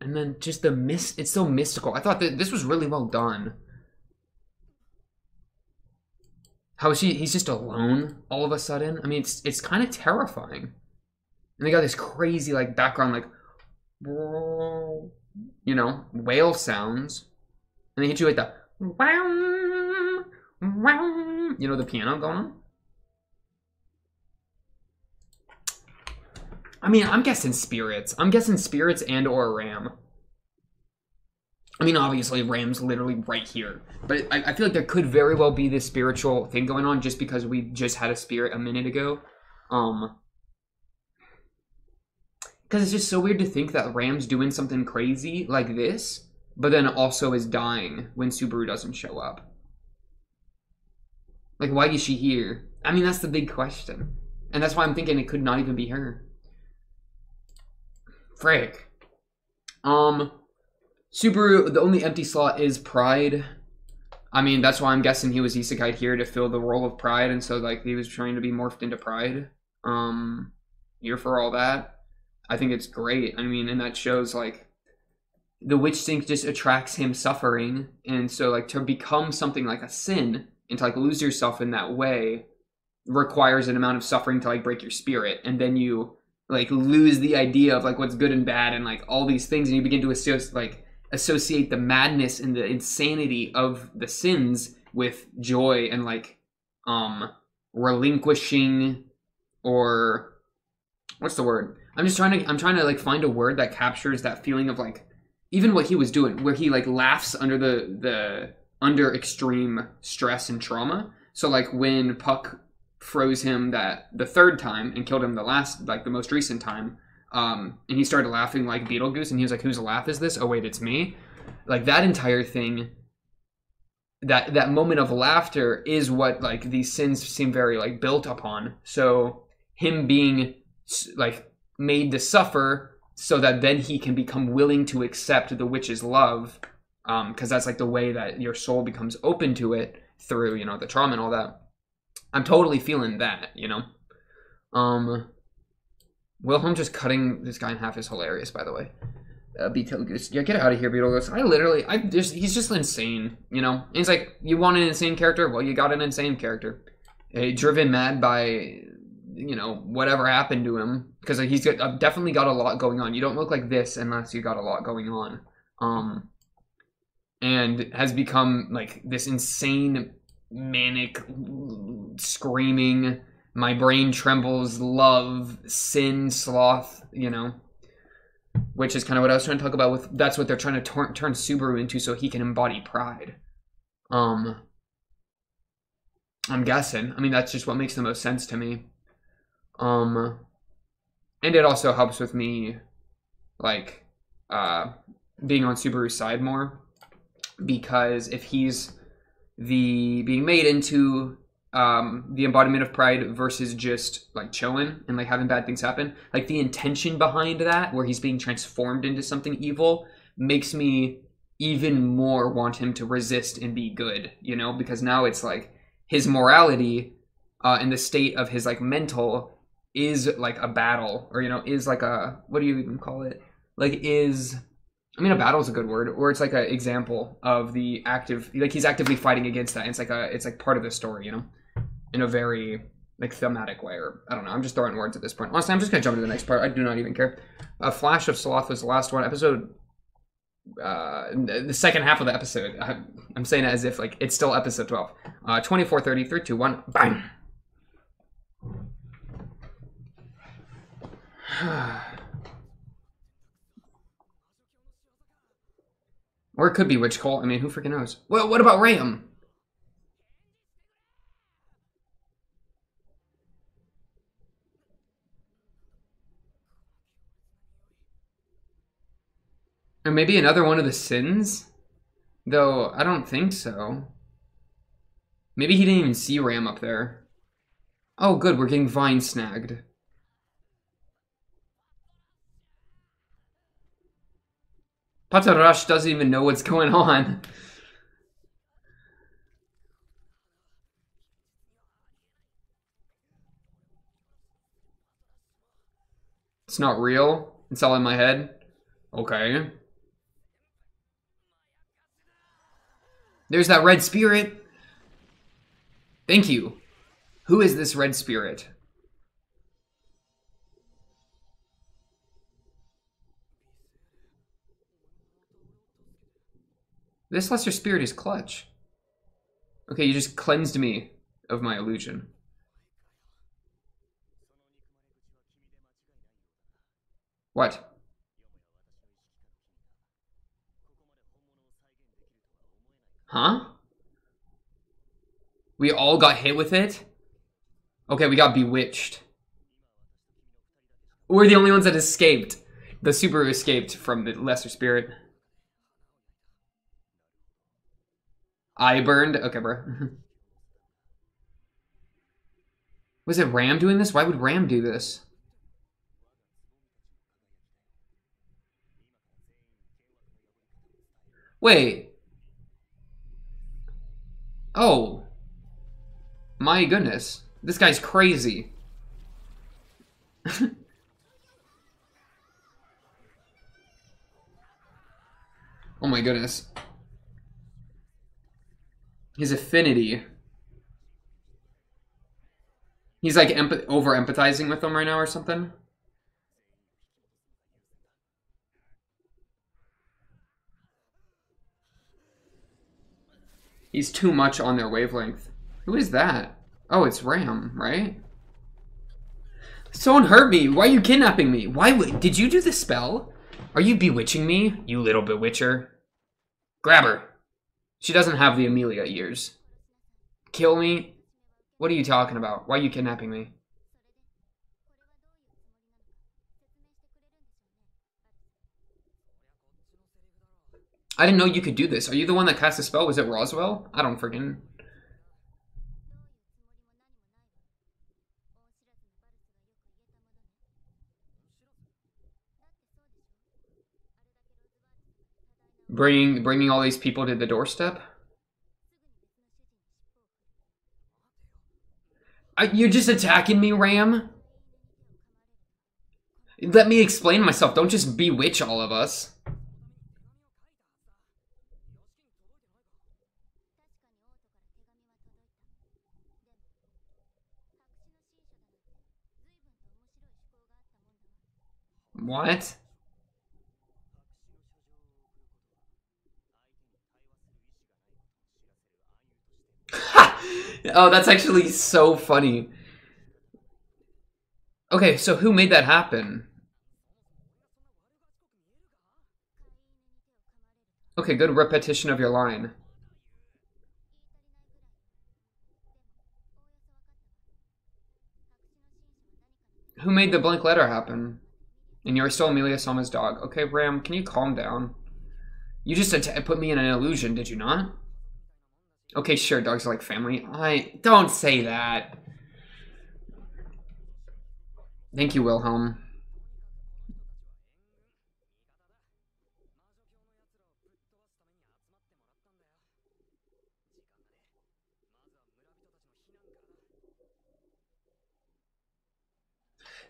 A: And then just the it's so mystical. I thought that this was really well done. How he's just alone all of a sudden. I mean, it's kind of terrifying. And they got this crazy like background like, you know, whale sounds. And they hit you with the wow, wow, you know, the piano going on. I mean, I'm guessing spirits. I'm guessing spirits and or ram. I mean, obviously, Ram's literally right here. But I feel like there could very well be this spiritual thing going on just because we just had a spirit a minute ago. Because it's just so weird to think that Ram's doing something crazy like this, but then also is dying when Subaru doesn't show up. Like, why is she here? I mean, that's the big question. And that's why I'm thinking it could not even be her. Frick. Subaru, the only empty slot is Pride. I mean, that's why I'm guessing he was isekai'd here to fill the role of Pride, and so, like, he was trying to be morphed into Pride. Here for all that. I think it's great. I mean, and that shows, like, the witch sync just attracts him suffering, and so, like, to become something like a sin, and to, like, lose yourself in that way, requires an amount of suffering to, like, break your spirit, and then you, like, lose the idea of, like, what's good and bad, and, like, all these things, and you begin to associate the madness and the insanity of the sins with joy and, like, relinquishing, or what's the word? I'm trying to like find a word that captures that feeling of, like, even what he was doing, where he, like, laughs under under extreme stress and trauma. So, like, when Puck froze him the third time and killed him the most recent time, and he started laughing like Beetlejuice, and he was like, whose laugh is this? Oh wait, it's me. Like, that entire thing, that moment of laughter is what, like, these sins seem very, like, built upon. So him being, like, made to suffer so that then he can become willing to accept the witch's love, because that's, like, the way that your soul becomes open to it through, you know, the trauma and all that. I'm totally feeling that, you know. Wilhelm just cutting this guy in half is hilarious, by the way. Beetlejuice, yeah, get out of here, Beetlejuice. He's just insane, you know. And he's like, you want an insane character? Well, you got an insane character. Driven mad by, you know, whatever happened to him, because he's definitely got a lot going on. You don't look like this unless you got a lot going on. And has become, like, this insane, manic, screaming, my brain trembles, love, sin, sloth, you know, which is kind of what I was trying to talk about with, that's what they're trying to turn Subaru into so he can embody Pride. I'm guessing. I mean, that's just what makes the most sense to me. And it also helps with me, like, being on Subaru's side more, because if he's being made into the embodiment of Pride versus just, like, chilling and, like, having bad things happen, like, the intention behind that, where he's being transformed into something evil, makes me even more want him to resist and be good, you know, because now it's like his morality and the state of his, like, mental is, like, a battle, or, you know, is like a, what do you even call it? Like, is, I mean, a battle is a good word, or it's like an example of the active, like, he's actively fighting against that. And it's like part of the story, you know, in a very, like, thematic way, or I don't know. I'm just throwing words at this point. Honestly, I'm just gonna jump into the next part. I do not even care. Flash of Sloth was the last one. Episode, the second half of the episode. I'm saying it as if, like, it's still episode 12. 24:30, 3, 2, 1, bang. Or it could be Witch Cult. I mean, who freaking knows? Well, what about Ram? Or maybe another one of the sins? Though, I don't think so. Maybe he didn't even see Ram up there. Oh, good, we're getting vine snagged. Patarash doesn't even know what's going on. It's not real. It's all in my head. Okay. There's that red spirit. Thank you. Who is this red spirit? This lesser spirit is clutch. Okay, you just cleansed me of my illusion. What? Huh? We all got hit with it? Okay, we got bewitched. We're the only ones that escaped. The Subaru escaped from the lesser spirit. I burned? Okay, bro. Was it Ram doing this? Why would Ram do this? Wait. Oh. My goodness. This guy's crazy. Oh my goodness. His affinity. He's like over empathizing with them right now or something. He's too much on their wavelength. Who is that? Oh, it's Ram, right? Someone hurt me. Why are you kidnapping me? Why did you do the spell? Are you bewitching me, you little bewitcher? Grab her. She doesn't have the Amelia ears. Kill me? What are you talking about? Why are you kidnapping me? I didn't know you could do this. Are you the one that cast the spell? Was it Roswell? I don't freaking... Bringing all these people to the doorstep? You're just attacking me, Ram? Let me explain myself. Don't just bewitch all of us. What? Oh, that's actually so funny. Okay, so who made that happen? Okay, good repetition of your line. Who made the blank letter happen? And you're still Amelia Soma's dog. Okay, Ram, can you calm down? You just put me in an illusion, did you not? Okay, sure, dogs are like family. Don't say that. Thank you, Wilhelm.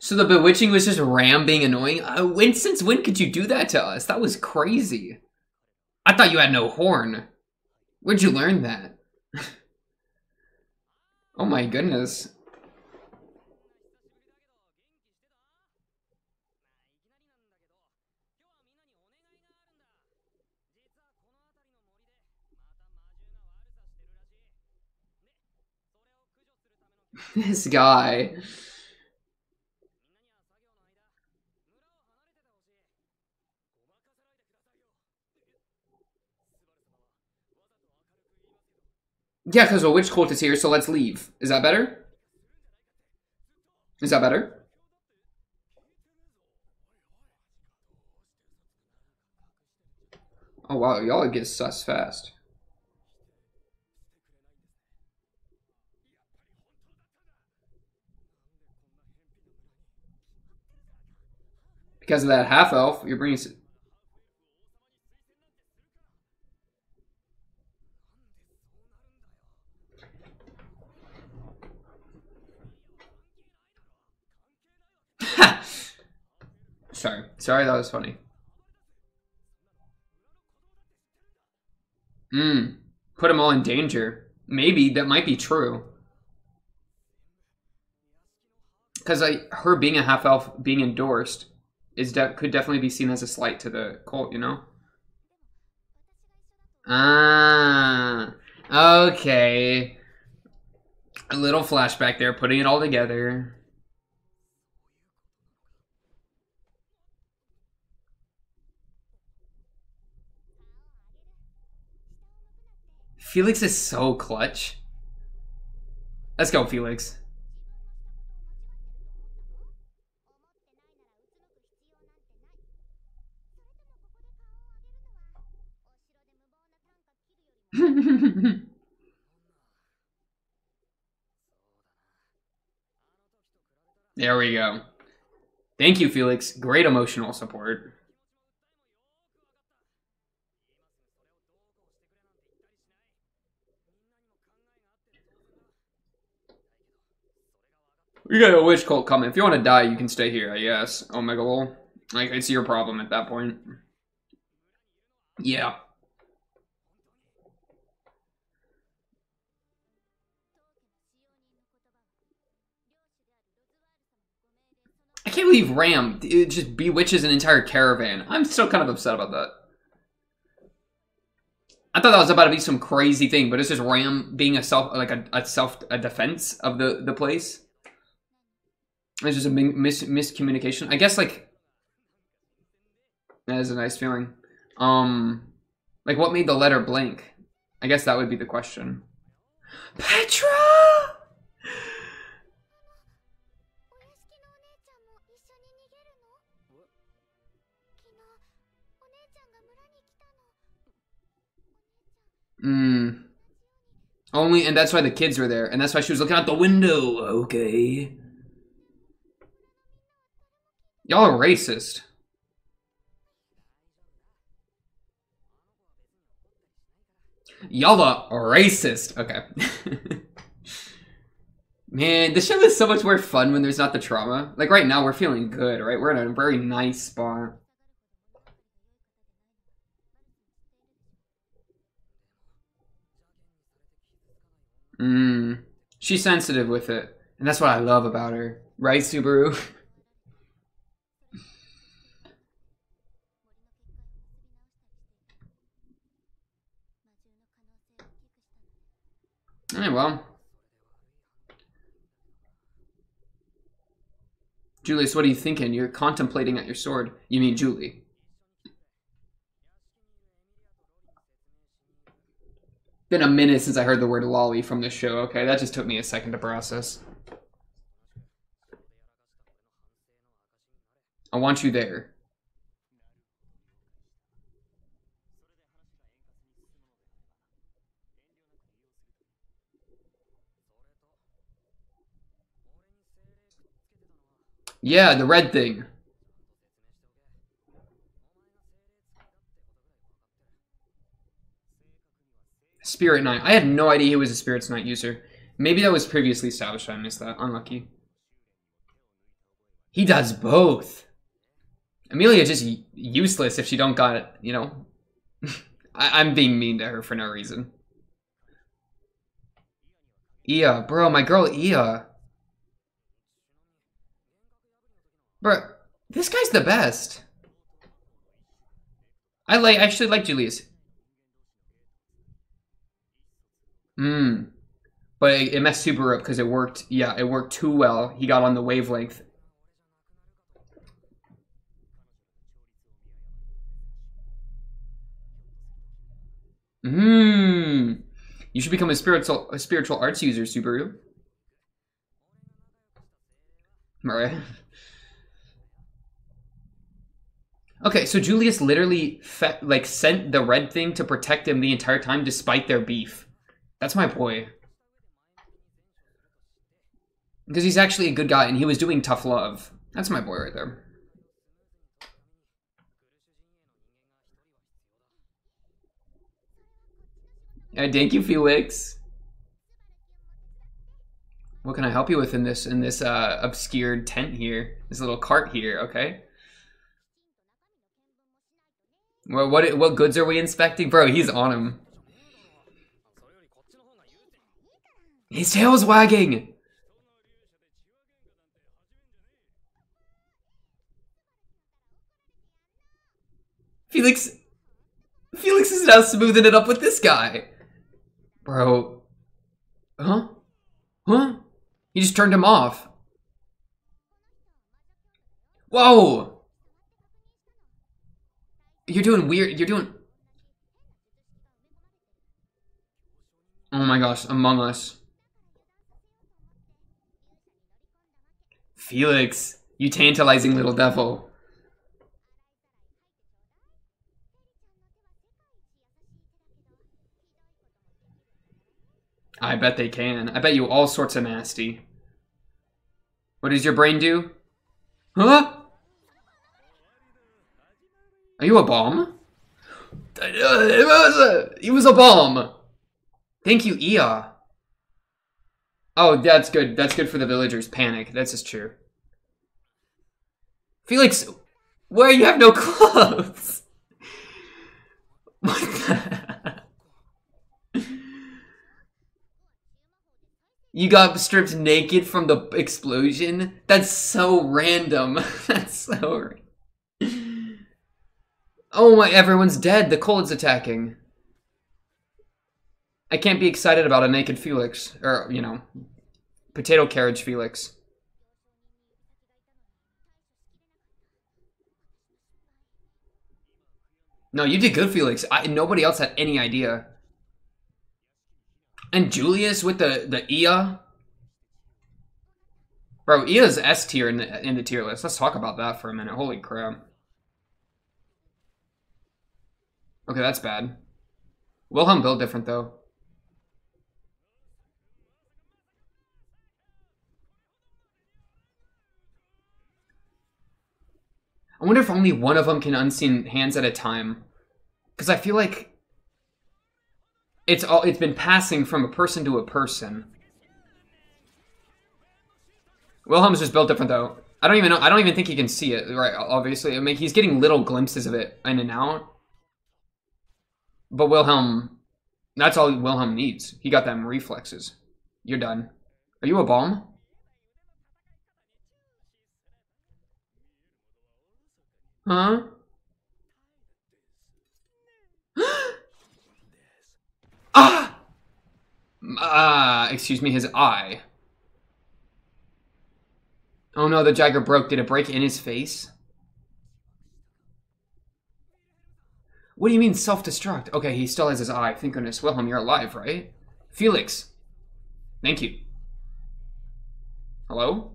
A: So the bewitching was just Ram being annoying? Since when could you do that to us? That was crazy. I thought you had no horn. Where'd you learn that? Oh my goodness. This guy. Yeah, because a witch cult is here, so let's leave. Is that better? Is that better? Oh wow, y'all get sus fast. Because of that half-elf, you're bringing... Sorry, that was funny. Put them all in danger. Maybe, that might be true. Because her being a half-elf, being endorsed, could definitely be seen as a slight to the cult, you know? Ah, okay. A little flashback there, putting it all together. Felix is so clutch. Let's go, Felix. There we go. Thank you, Felix. Great emotional support. We got a witch cult coming. If you want to die, you can stay here, I guess. Omega Lol. Like, it's your problem at that point. Yeah. I can't believe Ram just bewitches an entire caravan. I'm still kind of upset about that. I thought that was about to be some crazy thing, but it's just Ram being a defense of the place. It's just a miscommunication. I guess like that is a nice feeling. Like what made the letter blank? I guess that would be the question. Petra! Only, and that's why the kids were there, and that's why she was looking out the window. Okay. Y'all are racist. Y'all are racist. Okay. Man, this show is so much more fun when there's not the trauma. Like right now, we're feeling good, right? We're in a very nice spot. She's sensitive with it. And that's what I love about her. Right, Subaru? Alright, well. Julius, what are you thinking? You're contemplating at your sword. You mean Julie. Been a minute since I heard the word lolly from this show, okay? That just took me a second to process. I want you there. Yeah, the red thing. Spirit Knight. I had no idea he was a Spirit's Knight user. Maybe that was previously established. I missed that. Unlucky. He does both. Amelia just useless if she don't got it, you know? I'm being mean to her for no reason. Ia. Bro, my girl Ia. Bro, this guy's the best. I actually like Julius. But it messed Subaru up because it worked. Yeah, it worked too well. He got on the wavelength. You should become a spiritual arts user, Subaru. Alright. Okay, so Julius literally sent the red thing to protect him the entire time despite their beef. That's my boy. Because he's actually a good guy and he was doing tough love. That's my boy right there. Thank you, Felix. What can I help you with in this obscured tent here? This little cart here, okay? Well, what goods are we inspecting? Bro, he's on him. His tail's wagging! Felix is now smoothing it up with this guy. Bro. Huh? Huh? He just turned him off. Whoa! You're doing weird. You're doing... Oh my gosh, Among Us. Felix, you tantalizing little devil. I bet they can. I bet you all sorts of nasty. What does your brain do? Huh? Are you a bomb? It was a bomb. Thank you, Ia. Oh, that's good. That's good for the villagers. Panic. That's just true. Felix, where you have no clothes? What the... You got stripped naked from the explosion? That's so random. That's so... Oh my, everyone's dead. The cold's attacking. I can't be excited about a naked Felix. Or, you know, potato carriage Felix. No, you did good, Felix. Nobody else had any idea. And Julius with the Ia. Bro, Ia's S tier in the tier list. Let's talk about that for a minute. Holy crap. Okay, that's bad. Wilhelm built different, though. I wonder if only one of them can unseen hands at a time. Because I feel like it's been passing from a person to a person. Wilhelm's just built different, though. I don't even know. I don't even think he can see it, right? Obviously. I mean, he's getting little glimpses of it in and out. But Wilhelm, that's all Wilhelm needs. He got them reflexes. You're done. Are you a bomb? Huh? Excuse me, his eye. Oh no, the Jagger broke. Did it break in his face? What do you mean self-destruct? Okay, he still has his eye. Thank goodness. Wilhelm, you're alive, right? Felix. Thank you. Hello?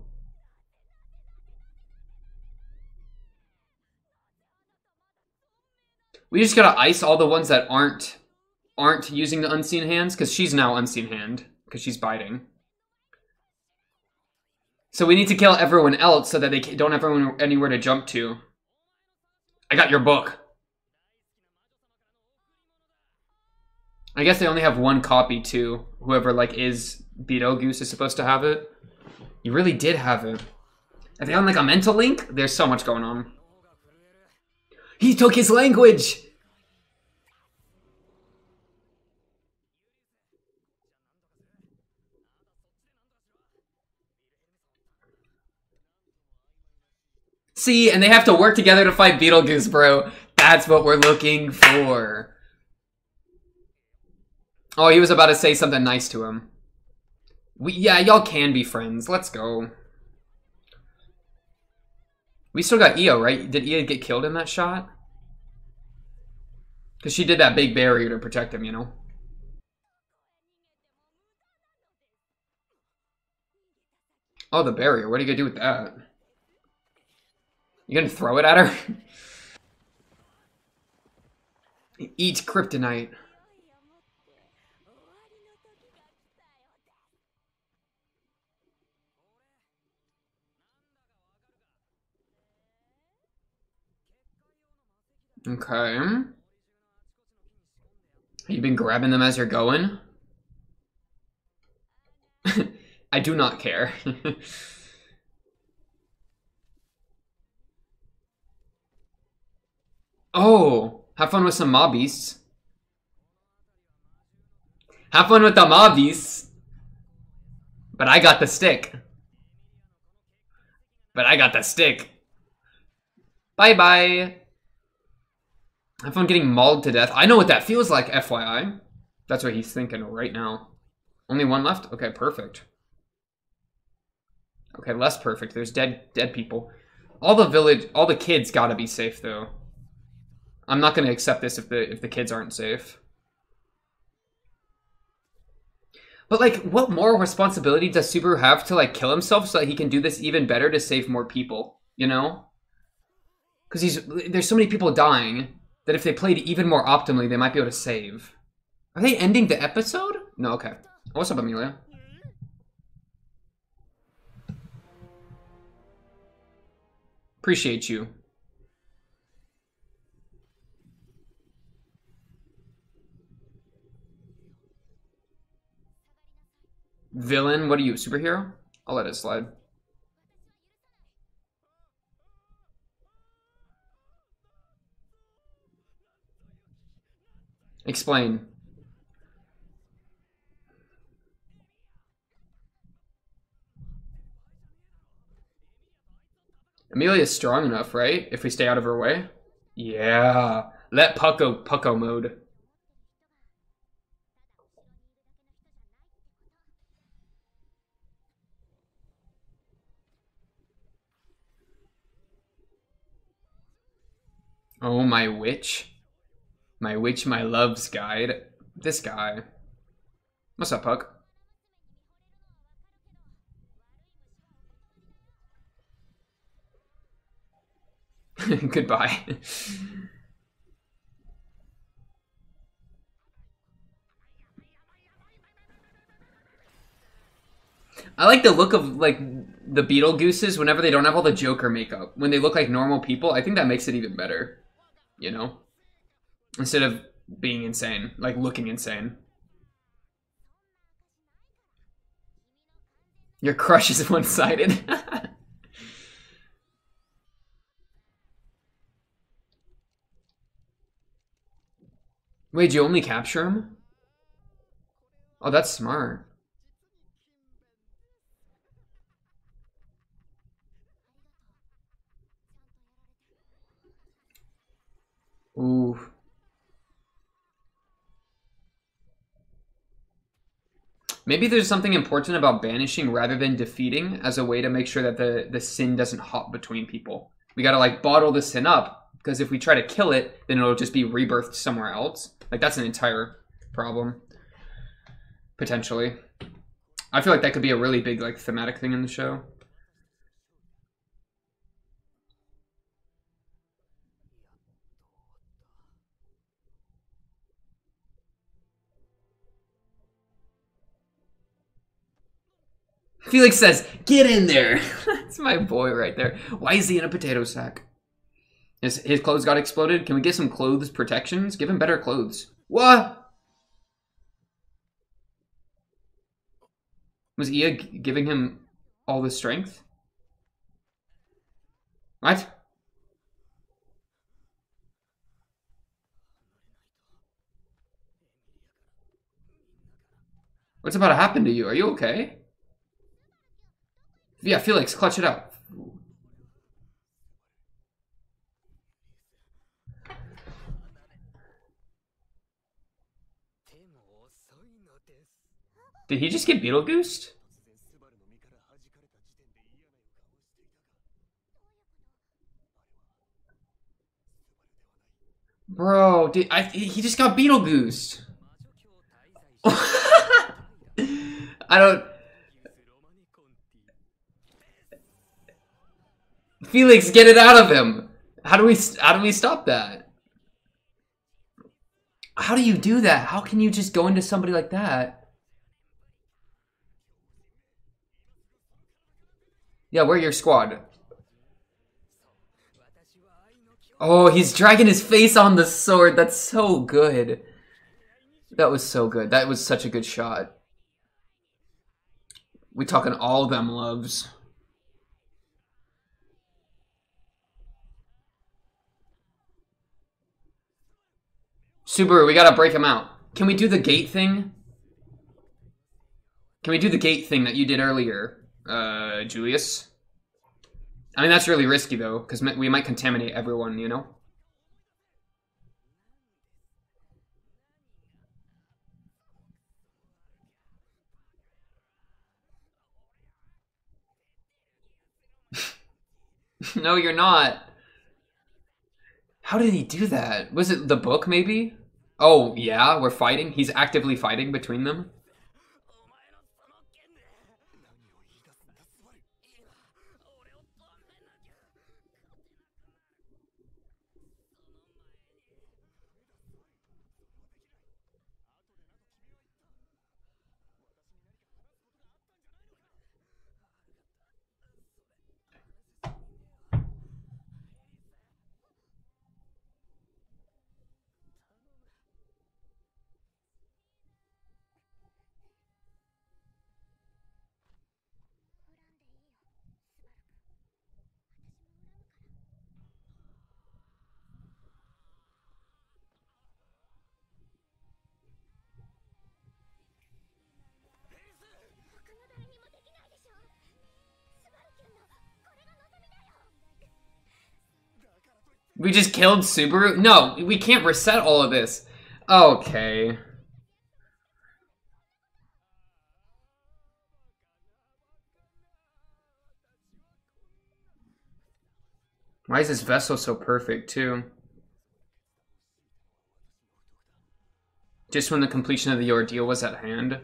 A: We just gotta ice all the ones that aren't using the unseen hands, because she's now unseen hand, because she's biting. So we need to kill everyone else so that they don't have anywhere to jump to. I got your book. I guess they only have one copy too. Whoever like is Beetlejuice is supposed to have it. You really did have it. Are they on like a mental link? There's so much going on. He took his language! See, and they have to work together to fight Beetlejuice, bro. That's what we're looking for. Oh, he was about to say something nice to him. Yeah, y'all can be friends. Let's go. We still got Io, right? Did Io get killed in that shot? Because she did that big barrier to protect him, you know? Oh, the barrier. What are you gonna do with that? You gonna throw it at her? Eat kryptonite. Okay. You been grabbing them as you're going? I do not care. Oh, have fun with some mob beasts. Have fun with the mob beasts. But I got the stick. But I got the stick. Bye-bye. Have fun getting mauled to death. I know what that feels like, FYI. That's what he's thinking right now. Only one left? Okay, perfect. Okay, less perfect. There's dead people. All the kids gotta be safe though. I'm not gonna accept this if the kids aren't safe. But like, what moral responsibility does Subaru have to like kill himself so that he can do this even better to save more people? You know? Because there's so many people dying that if they played even more optimally, they might be able to save. Are they ending the episode? No, okay. What's up, Amelia? Appreciate you. Villain, what are you, superhero? I'll let it slide. Explain. Amelia's strong enough, right? If we stay out of her way? Yeah. Let Pucko mode. Oh, my witch. My witch, my love's guide. This guy. What's up, Puck? Goodbye. I like the look of, like, the Beetlejuices whenever they don't have all the Joker makeup. When they look like normal people, I think that makes it even better. You know? Instead of being insane. Like, looking insane. Your crush is one-sided. Wait, did you only capture him? Oh, that's smart. Ooh. Maybe there's something important about banishing rather than defeating as a way to make sure that the sin doesn't hop between people. We gotta, like, bottle the sin up, because if we try to kill it, then it'll just be rebirthed somewhere else. Like, that's an entire problem. Potentially. I feel like that could be a really big, like, thematic thing in the show. Felix says, get in there. That's my boy right there. Why is he in a potato sack? His clothes got exploded? Can we get some clothes protections? Give him better clothes. What? Was Ia giving him all the strength? What? What's about to happen to you? Are you okay? Yeah, Felix, clutch it out. Did he just get Beetlejuiced? Bro, he just got Beetlejuiced. I don't... Felix, get it out of him. How do we stop that? How do you do that? How can you just go into somebody like that? Yeah, we're your squad. Oh, he's dragging his face on the sword. That's so good. That was so good. That was such a good shot. We talking all them loves. Subaru, we gotta break him out. Can we do the gate thing? Can we do the gate thing that you did earlier, Julius? I mean, that's really risky, though, because we might contaminate everyone, you know? No, you're not. How did he do that? Was it the book, maybe? Oh, yeah, we're fighting? He's actively fighting between them? We just killed Subaru? No, we can't reset all of this. Okay. Why is this vessel so perfect, too? Just when the completion of the ordeal was at hand.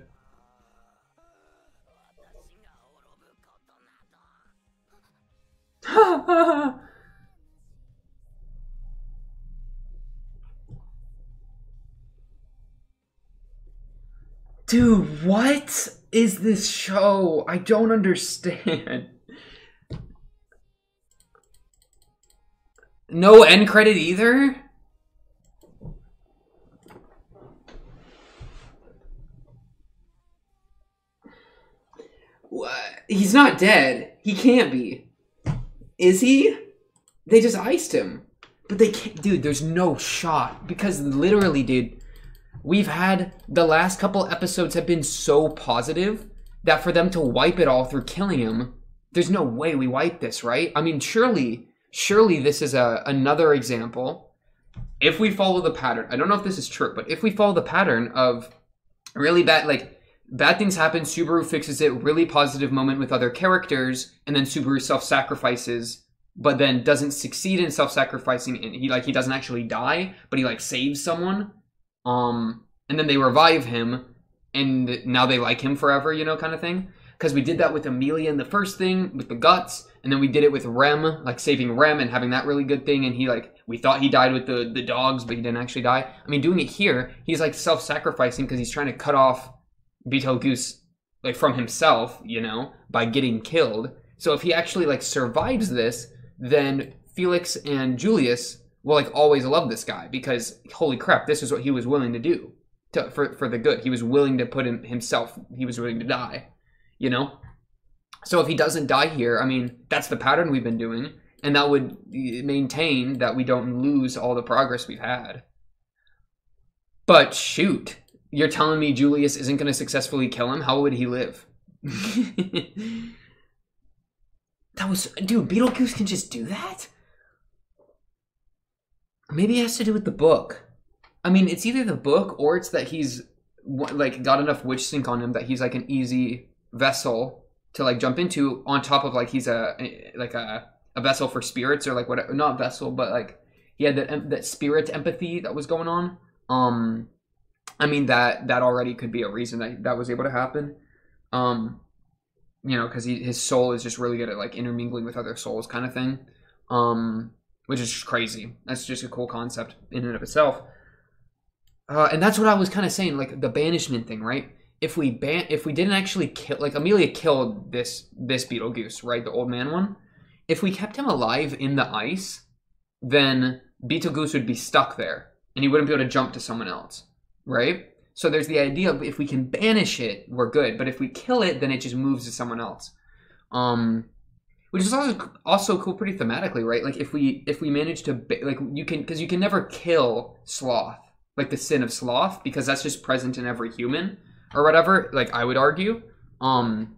A: Dude, what is this show? I don't understand. No end credit either? What? He's not dead. He can't be. Is he? They just iced him. But they can't. Dude, there's no shot. Because literally, dude, we've had the last couple episodes have been so positive that for them to wipe it all through killing him, there's no way we wipe this, right? I mean, surely this is another example. If we follow the pattern, I don't know if this is true, but if we follow the pattern of really bad, like, bad things happen, Subaru fixes it, really positive moment with other characters, and then Subaru self-sacrifices, but then doesn't succeed in self-sacrificing, and he doesn't actually die, but he, like, saves someone. And then they revive him, and now they like him forever, you know, kind of thing. Because we did that with Amelia in the first thing, with the guts, and then we did it with Rem, like saving Rem and having that really good thing, and he, like, we thought he died with the dogs, but he didn't actually die. I mean, doing it here, he's, like, self-sacrificing because he's trying to cut off Betelgeuse, like, from himself, you know, by getting killed. So if he actually, like, survives this, then Felix and Julius will, like, always love this guy because, holy crap, this is what he was willing to do for the good. He was willing to put himself, he was willing to die, you know? So if he doesn't die here, I mean, that's the pattern we've been doing, and that would maintain that we don't lose all the progress we've had. But shoot, you're telling me Julius isn't going to successfully kill him? How would he live? That was... Dude, Beetlejuice can just do that? Maybe it has to do with the book. I mean, it's either the book or it's that he's, like, got enough witch sync on him that he's, like, an easy vessel to, like, jump into, on top of, like, he's a vessel for spirits, or, like, whatever. Not vessel, but, like, he had that spirit empathy that was going on. I mean, that already could be a reason that was able to happen. You know, because his soul is just really good at, like, intermingling with other souls kind of thing. Which is just crazy. That's just a cool concept in and of itself. And that's what I was kind of saying, like, the banishment thing, right? If we didn't actually kill, like, Amelia killed this Beetlejuice, right? The old man one. If we kept him alive in the ice, then Beetlejuice would be stuck there. And he wouldn't be able to jump to someone else, right? So there's the idea of if we can banish it, we're good. But if we kill it, then it just moves to someone else. Which is also cool pretty thematically, right? Like, if we manage to, like, because you can never kill sloth, like the sin of sloth, because that's just present in every human, or whatever, like, I would argue, in,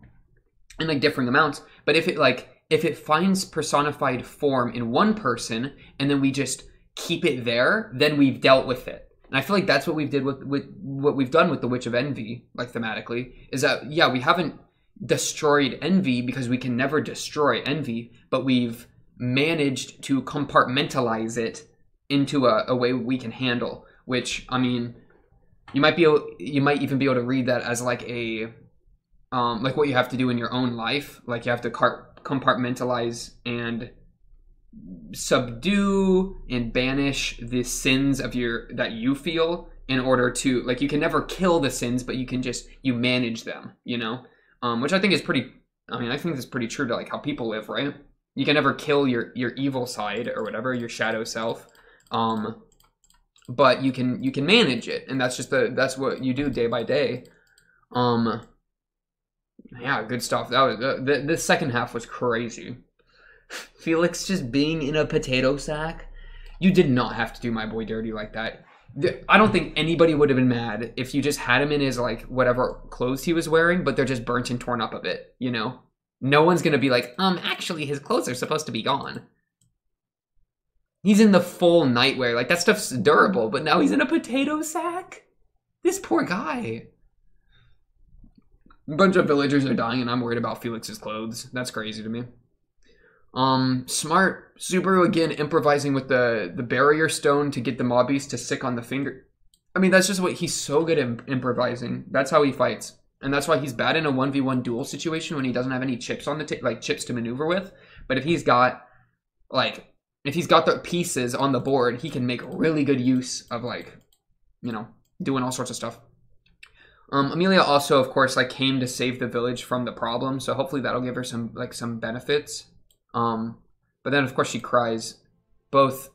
A: like, differing amounts. But if it finds personified form in one person, and then we just keep it there, then we've dealt with it. And I feel like that's what we've did with what we've done with the Witch of Envy, like, thematically, is that, yeah, we haven't destroyed Envy because we can never destroy Envy, but we've managed to compartmentalize it into a way we can handle. Which, I mean, you might even be able to read that as like a like what you have to do in your own life. Like you have to compartmentalize and subdue and banish the sins of that you feel, in order to, like, you can never kill the sins, but you manage them, you know, which I think is pretty, I mean, I think that's pretty true to like how people live, right? You can never kill your evil side or whatever, your shadow self, but you can manage it, and that's what you do day by day. Yeah, good stuff. That was the second half was crazy. Felix just being in a potato sack. You did not have to do my boy dirty like that. I don't think anybody would have been mad if you just had him in his, like, whatever clothes he was wearing, but they're just burnt and torn up a bit, you know? No one's gonna be like, actually his clothes are supposed to be gone. He's in the full nightwear. Like, that stuff's durable, but now he's in a potato sack? This poor guy. A bunch of villagers are dying, and I'm worried about Felix's clothes. That's crazy to me. Smart. Subaru again improvising with the barrier stone to get the mobbies to sick on the finger. I mean, that's just what he's so good at improvising. That's how he fights. And that's why he's bad in a 1v1 duel situation when he doesn't have any chips on the like chips to maneuver with. But if he's got the pieces on the board, he can make really good use of, like, you know, doing all sorts of stuff. Amelia also, of course, like, came to save the village from the problem, so hopefully that'll give her some benefits. But then, of course, she cries. Both,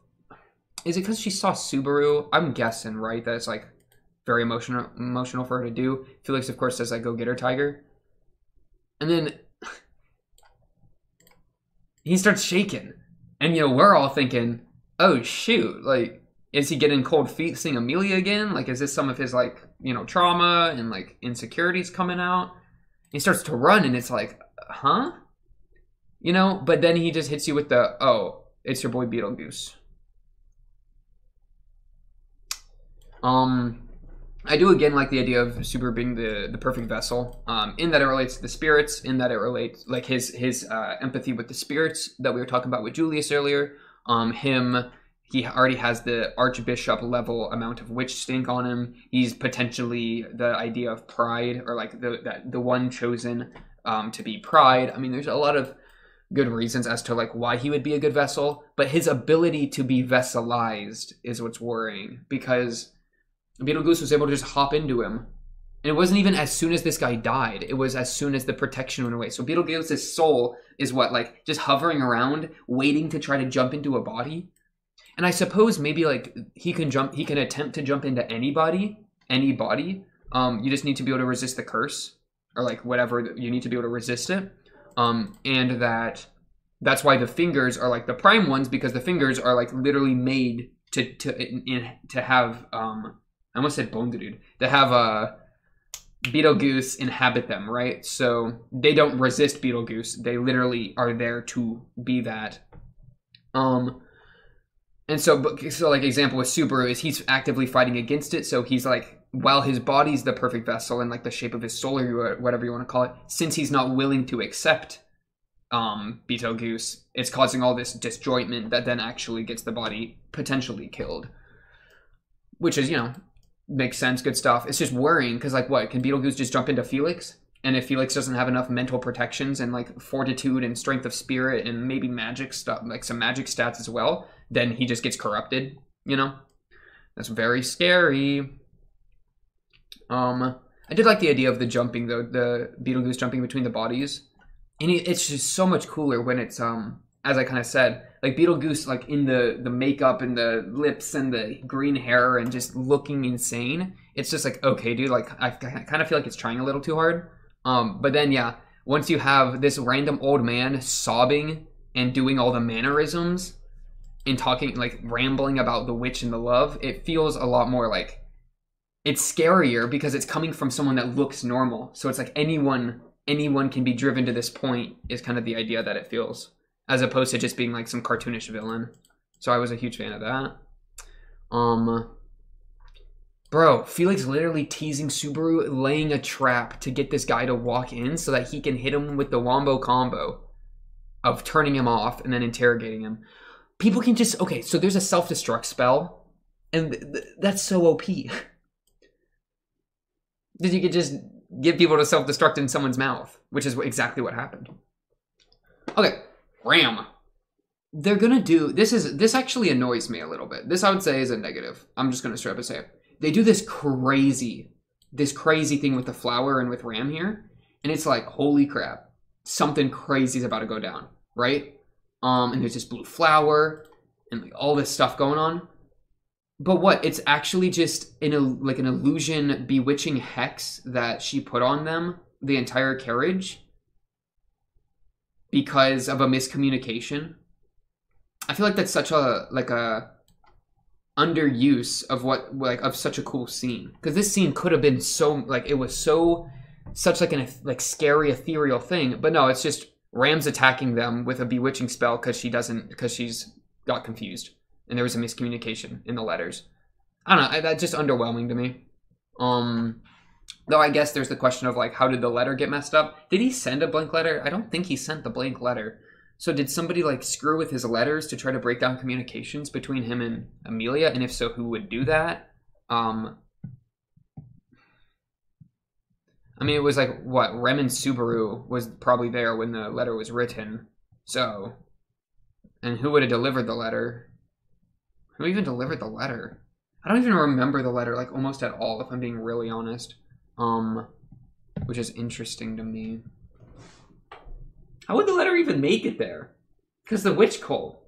A: is it because she saw Subaru? I'm guessing, right? That it's, like, very emotional for her to do. Felix, of course, says, like, go get her, tiger. And then he starts shaking. And, you know, we're all thinking, oh, shoot, like, is he getting cold feet seeing Amelia again? Like, is this some of his, like, you know, trauma and, like, insecurities coming out? He starts to run, and it's like, huh? You know, but then he just hits you with the, oh, it's your boy Beetlejuice. I do again like the idea of Super being the perfect vessel, in that it relates to the spirits, in that it relates, like, his empathy with the spirits that we were talking about with Julius earlier. He already has the Archbishop level amount of witch stink on him. He's potentially the idea of pride, or like the one chosen to be pride. I mean, there's a lot of good reasons as to, like, why he would be a good vessel, but his ability to be vesselized is what's worrying, because Beetlejuice was able to just hop into him. And it wasn't even as soon as this guy died. It was as soon as the protection went away. So Beetlejuice's soul is what, like, just hovering around, waiting to try to jump into a body. And I suppose maybe, like, he can attempt to jump into anybody. You just need to be able to resist the curse, or, like, whatever, you need to be able to resist it. And that's why the fingers are, like, the prime ones, because the fingers are, like, literally made to have, I almost said bone dude, to have Beetlejuice inhabit them, right? So they don't resist Beetlejuice. They literally are there to be that. And so like, example with Subaru is he's actively fighting against it. So he's like, while his body's the perfect vessel and, like, the shape of his soul, or whatever you want to call it, since he's not willing to accept Beetlejuice, it's causing all this disjointment that then actually gets the body potentially killed. Which is, you know, makes sense, good stuff. It's just worrying, because, like, what, can Beetlejuice just jump into Felix? And if Felix doesn't have enough mental protections and, like, fortitude and strength of spirit and maybe magic stuff, like some magic stats as well, then he just gets corrupted, you know? That's very scary. I did like the idea of the jumping, though, the Beetlejuice jumping between the bodies. And it's just so much cooler when it's, as I kind of said, like, Beetlejuice, like, in the makeup and the lips and the green hair and just looking insane. It's just like, okay, dude, like, I kind of feel like it's trying a little too hard. But then, yeah, once you have this random old man sobbing and doing all the mannerisms and talking, like, rambling about the witch and the love, it feels a lot more like, it's scarier because it's coming from someone that looks normal. So it's like anyone can be driven to this point is kind of the idea that it feels, as opposed to just being like some cartoonish villain. So I was a huge fan of that. Bro, Felix literally teasing Subaru, laying a trap to get this guy to walk in so that he can hit him with the wombo combo. of turning him off and then interrogating him. People can just, okay, so there's a self-destruct spell, and that's so OP. That you could just give people to self-destruct in someone's mouth, which is exactly what happened. Okay, Ram. They're gonna do, this actually annoys me a little bit. This I would say is a negative. I'm just gonna straight up say it. They do this crazy thing with the flower and with Ram here, and it's like, holy crap, something crazy is about to go down, right? And there's this blue flower and like all this stuff going on. But what? It's actually just an illusion bewitching hex that she put on them, the entire carriage, because of a miscommunication. I feel like that's such a underuse of of such a cool scene, because this scene could have been so it was such like an scary ethereal thing, but no, it's just Ram's attacking them with a bewitching spell because she's got confused and there was a miscommunication in the letters. I don't know, that's just underwhelming to me. Though I guess there's the question of like, how did the letter get messed up? Did he send a blank letter? I don't think he sent the blank letter. So did somebody like screw with his letters to try to break down communications between him and Amelia? And if so, who would do that? I mean, it was like, what, Rem and Subaru was probably there when the letter was written. So, and who would have delivered the letter? Who even delivered the letter? I don't even remember the letter, like, almost at all, if I'm being really honest. Which is interesting to me. How would the letter even make it there? Because the witch cult.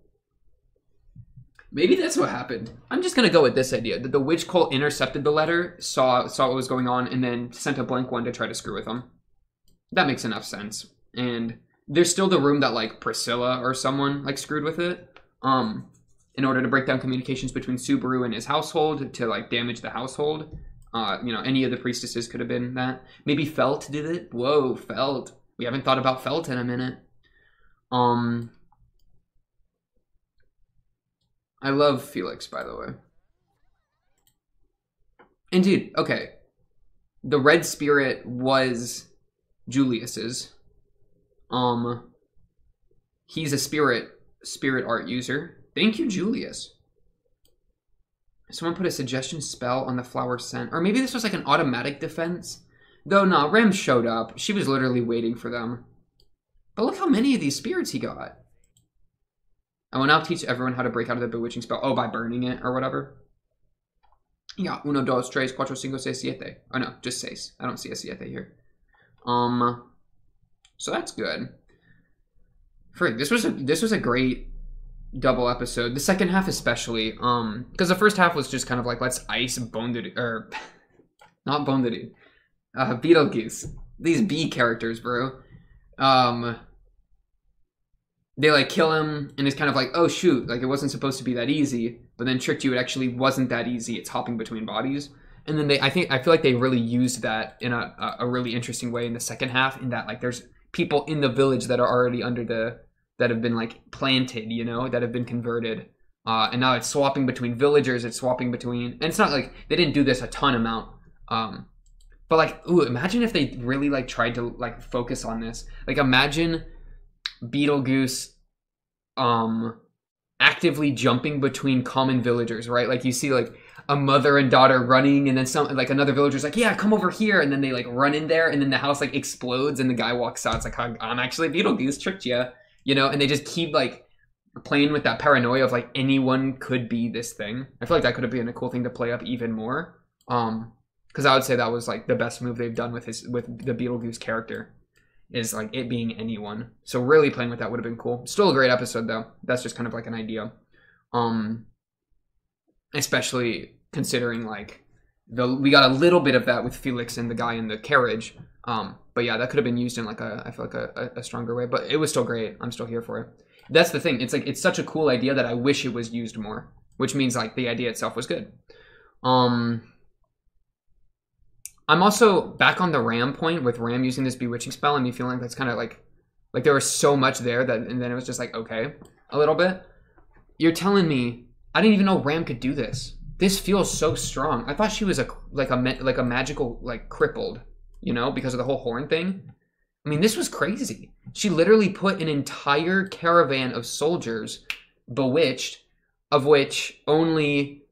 A: Maybe that's what happened. I'm just gonna go with this idea, that the witch cult intercepted the letter, saw what was going on, and then sent a blank one to try to screw with them. That makes enough sense. And there's still the room that like Priscilla or someone like screwed with it, in order to break down communications between Subaru and his household to like damage the household. You know, any of the priestesses could have been that. Maybe Felt did it. Whoa, Felt. We haven't thought about Felt in a minute. I love Felix, by the way. Indeed, okay. The red spirit was Julius's. He's a spirit art user. Thank you, Julius. Someone put a suggestion spell on the flower scent. Or maybe this was like an automatic defense. Though, no, Rem showed up. She was literally waiting for them. But look how many of these spirits he got. I will now teach everyone how to break out of the bewitching spell. Oh, by burning it or whatever. Yeah, 1, 2, 3, 4, 5, 6, 7. Oh no, just 6. I don't see a siete here. So that's good. Freak, this was a great double episode. The second half especially, because the first half was just kind of like, let's ice Bone the Dude, or not Bone the Dude, Beetlejuice. These B characters, bro. They like kill him, and it's kind of like, oh shoot, like it wasn't supposed to be that easy, but then tricked you, it actually wasn't that easy. It's hopping between bodies. And then I feel like they really used that in a really interesting way in the second half, in that like there's people in the village that are already that have been like planted, you know, that have been converted. And now it's swapping between villagers, it's swapping between, and it's not like, they didn't do this a ton amount. But like, ooh, imagine if they really like tried to like focus on this. Like imagine Beetlejuice actively jumping between common villagers, right? Like you see like a mother and daughter running, and then like another villager's like, yeah, come over here, and then they like run in there, and then the house like explodes, and the guy walks out. It's like, I'm actually Beetlejuice, tricked you, you know? And they just keep like playing with that paranoia of like anyone could be this thing. I feel like that could have been a cool thing to play up even more. Because I would say that was like the best move they've done with the Beetlejuice character, is like it being anyone. So really playing with that would have been cool. Still a great episode though. That's just kind of like an idea. Especially considering like we got a little bit of that with Felix and the guy in the carriage. But yeah, that could have been used in like I feel like a stronger way. But it was still great. I'm still here for it. That's the thing. It's like it's such a cool idea that I wish it was used more. Which means like the idea itself was good. I'm also back on the Ram point with Ram using this bewitching spell, and me feeling like that's kind of like there was so much there that, and then it was just like, okay, a little bit. You're telling me I didn't even know Ram could do this. This feels so strong. I thought she was like a magical like crippled, you know, because of the whole horn thing. I mean, this was crazy. She literally put an entire caravan of soldiers bewitched, of which only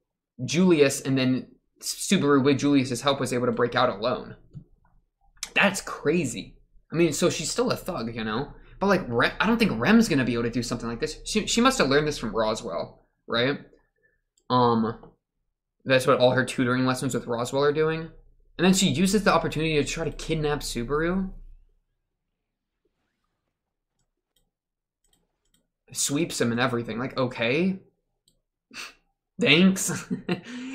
A: Julius and then Subaru with Julius's help was able to break out alone. That's crazy. I mean, so she's still a thug, you know? But like, I don't think Rem's gonna be able to do something like this. She must have learned this from Roswell, right? That's what all her tutoring lessons with Roswell are doing. And then she uses the opportunity to try to kidnap Subaru. Sweeps him and everything. Like, okay. Thanks.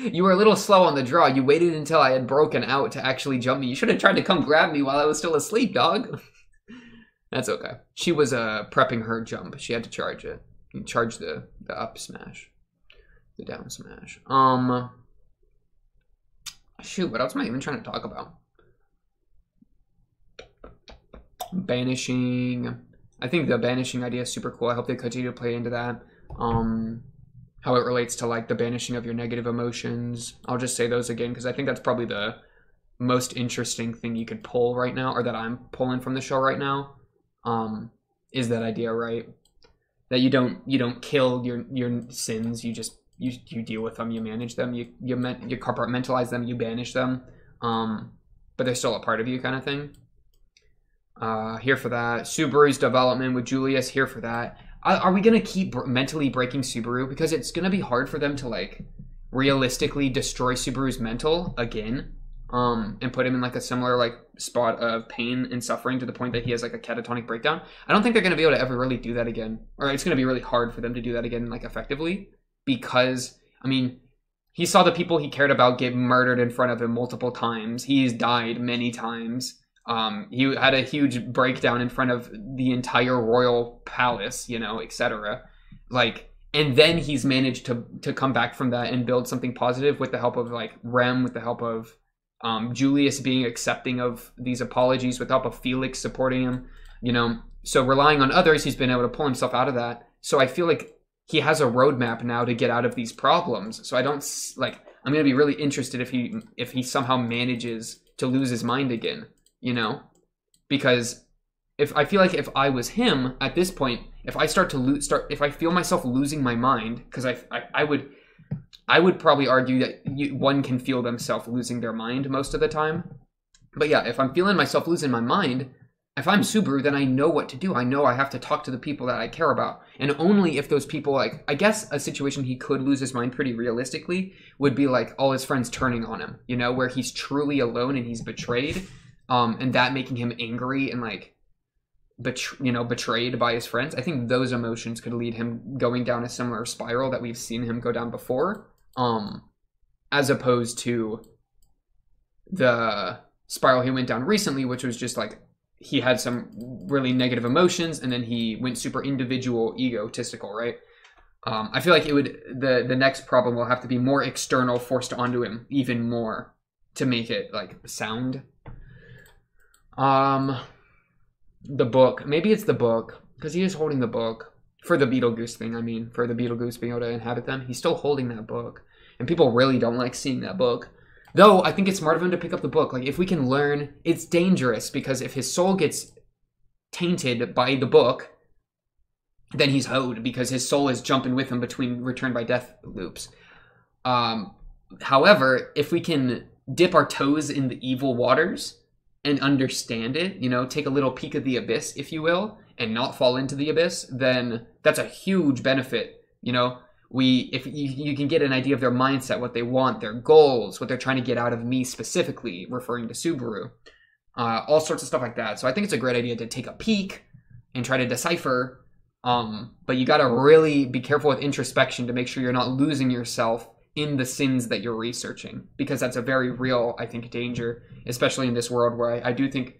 A: You were a little slow on the draw. You waited until I had broken out to actually jump me. You should have tried to come grab me while I was still asleep, dog. That's okay. She was prepping her jump. She had to charge it. Charge the up smash. The down smash. Shoot, what else am I even trying to talk about? Banishing. I think the banishing idea is super cool. I hope they continue to play into that. How it relates to like the banishing of your negative emotions. I'll just say those again because I think that's probably the most interesting thing you could pull right now, or that I'm pulling from the show right now. Is that idea, right? That you don't kill your sins, you deal with them, you manage them, you compartmentalize them, you banish them, but they're still a part of you, kind of thing. Here for that. Subaru's development with Julius, here for that. Are we gonna keep mentally breaking Subaru? Because it's gonna be hard for them to like realistically destroy Subaru's mental again, and put him in like a similar like spot of pain and suffering to the point that he has like a catatonic breakdown. I don't think they're gonna be able to ever really do that again, or it's gonna be really hard for them to do that again like effectively. Because, I mean, he saw the people he cared about get murdered in front of him multiple times. He's died many times. He had a huge breakdown in front of the entire royal palace, you know, etc. Like, and then he's managed to come back from that and build something positive with the help of, like, Rem, with the help of Julius being accepting of these apologies, with the help of Felix supporting him, you know. So relying on others, he's been able to pull himself out of that. So I feel like he has a roadmap now to get out of these problems. So I don't, like, I'm going to be really interested if he somehow manages to lose his mind again, you know? Because I feel like if I was him at this point, if I if I feel myself losing my mind, because I would probably argue that one can feel themselves losing their mind most of the time. But yeah, if I'm feeling myself losing my mind, if I'm Subaru, then I know what to do. I know I have to talk to the people that I care about. And only if those people, like, I guess a situation he could lose his mind pretty realistically would be like all his friends turning on him, you know, where he's truly alone and he's betrayed, and that making him angry and like, betrayed by his friends. I think those emotions could lead him going down a similar spiral that we've seen him go down before, as opposed to the spiral he went down recently, which was just like, he had some really negative emotions and then he went super individual, egotistical, right? I feel like it would, the next problem will have to be more external, forced onto him even more to make it like sound. The book, maybe it's the book, because he is holding the book for the Beetlejuice thing. I mean, for the Beetlejuice being able to inhabit them, he's still holding that book, and people really don't like seeing that book. Though, I think it's smart of him to pick up the book. Like, if we can learn, it's dangerous, because if his soul gets tainted by the book, then he's hoed, because his soul is jumping with him between return by death loops. However, if we can dip our toes in the evil waters and understand it, you know, take a little peek of the abyss, if you will, and not fall into the abyss, then that's a huge benefit, you know? If you can get an idea of their mindset, what they want, their goals, what they're trying to get out of me specifically, referring to Subaru, all sorts of stuff like that. So I think it's a great idea to take a peek and try to decipher, but you got to really be careful with introspection to make sure you're not losing yourself in the sins that you're researching, because that's a very real, I think, danger, especially in this world where I do think,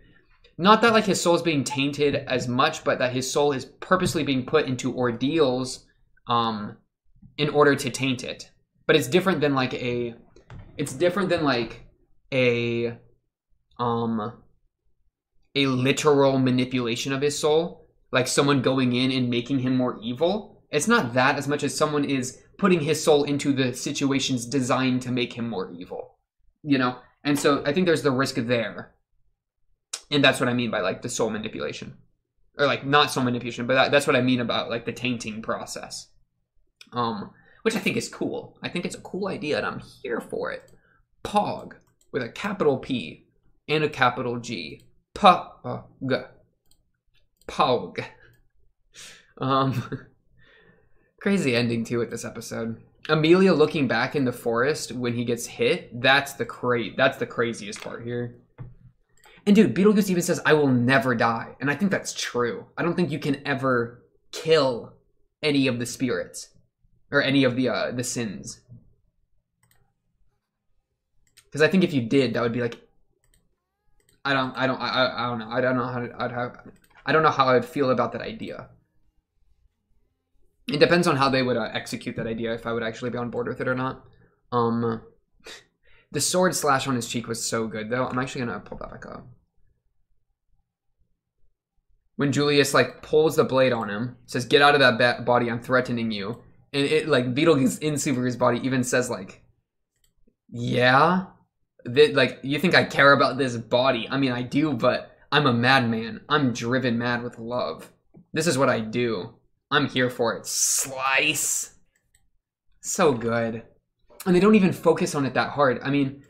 A: not that like his soul is being tainted as much, but that his soul is purposely being put into ordeals, in order to taint it. But it's different than like a literal manipulation of his soul, like someone going in and making him more evil. It's not that as much as someone is putting his soul into the situations designed to make him more evil, you know? And so I think there's the risk there. And that's what I mean by like the soul manipulation. Or like not soul manipulation, but that's what I mean about like the tainting process. Which I think is cool. I think it's a cool idea and I'm here for it. Pog with a capital P and a capital G. Pog. Pog. Crazy ending too with this episode. Amelia looking back in the forest when he gets hit, that's the craziest part here. And dude, Beetlejuice even says, I will never die. And I think that's true. I don't think you can ever kill any of the spirits. Or any of the sins. Because I think if you did, that would be like... I don't know. I don't know how I'd feel about that idea. It depends on how they would execute that idea, if I would actually be on board with it or not. The sword slash on his cheek was so good, though. I'm actually going to pull that back up. When Julius, like, pulls the blade on him, says, get out of that body, I'm threatening you. And it, like, Beetlejuice in Subaru's body even says, like, yeah? Like, you think I care about this body? I mean, I do, but I'm a madman. I'm driven mad with love. This is what I do. I'm here for it. Slice. So good. And they don't even focus on it that hard. I mean,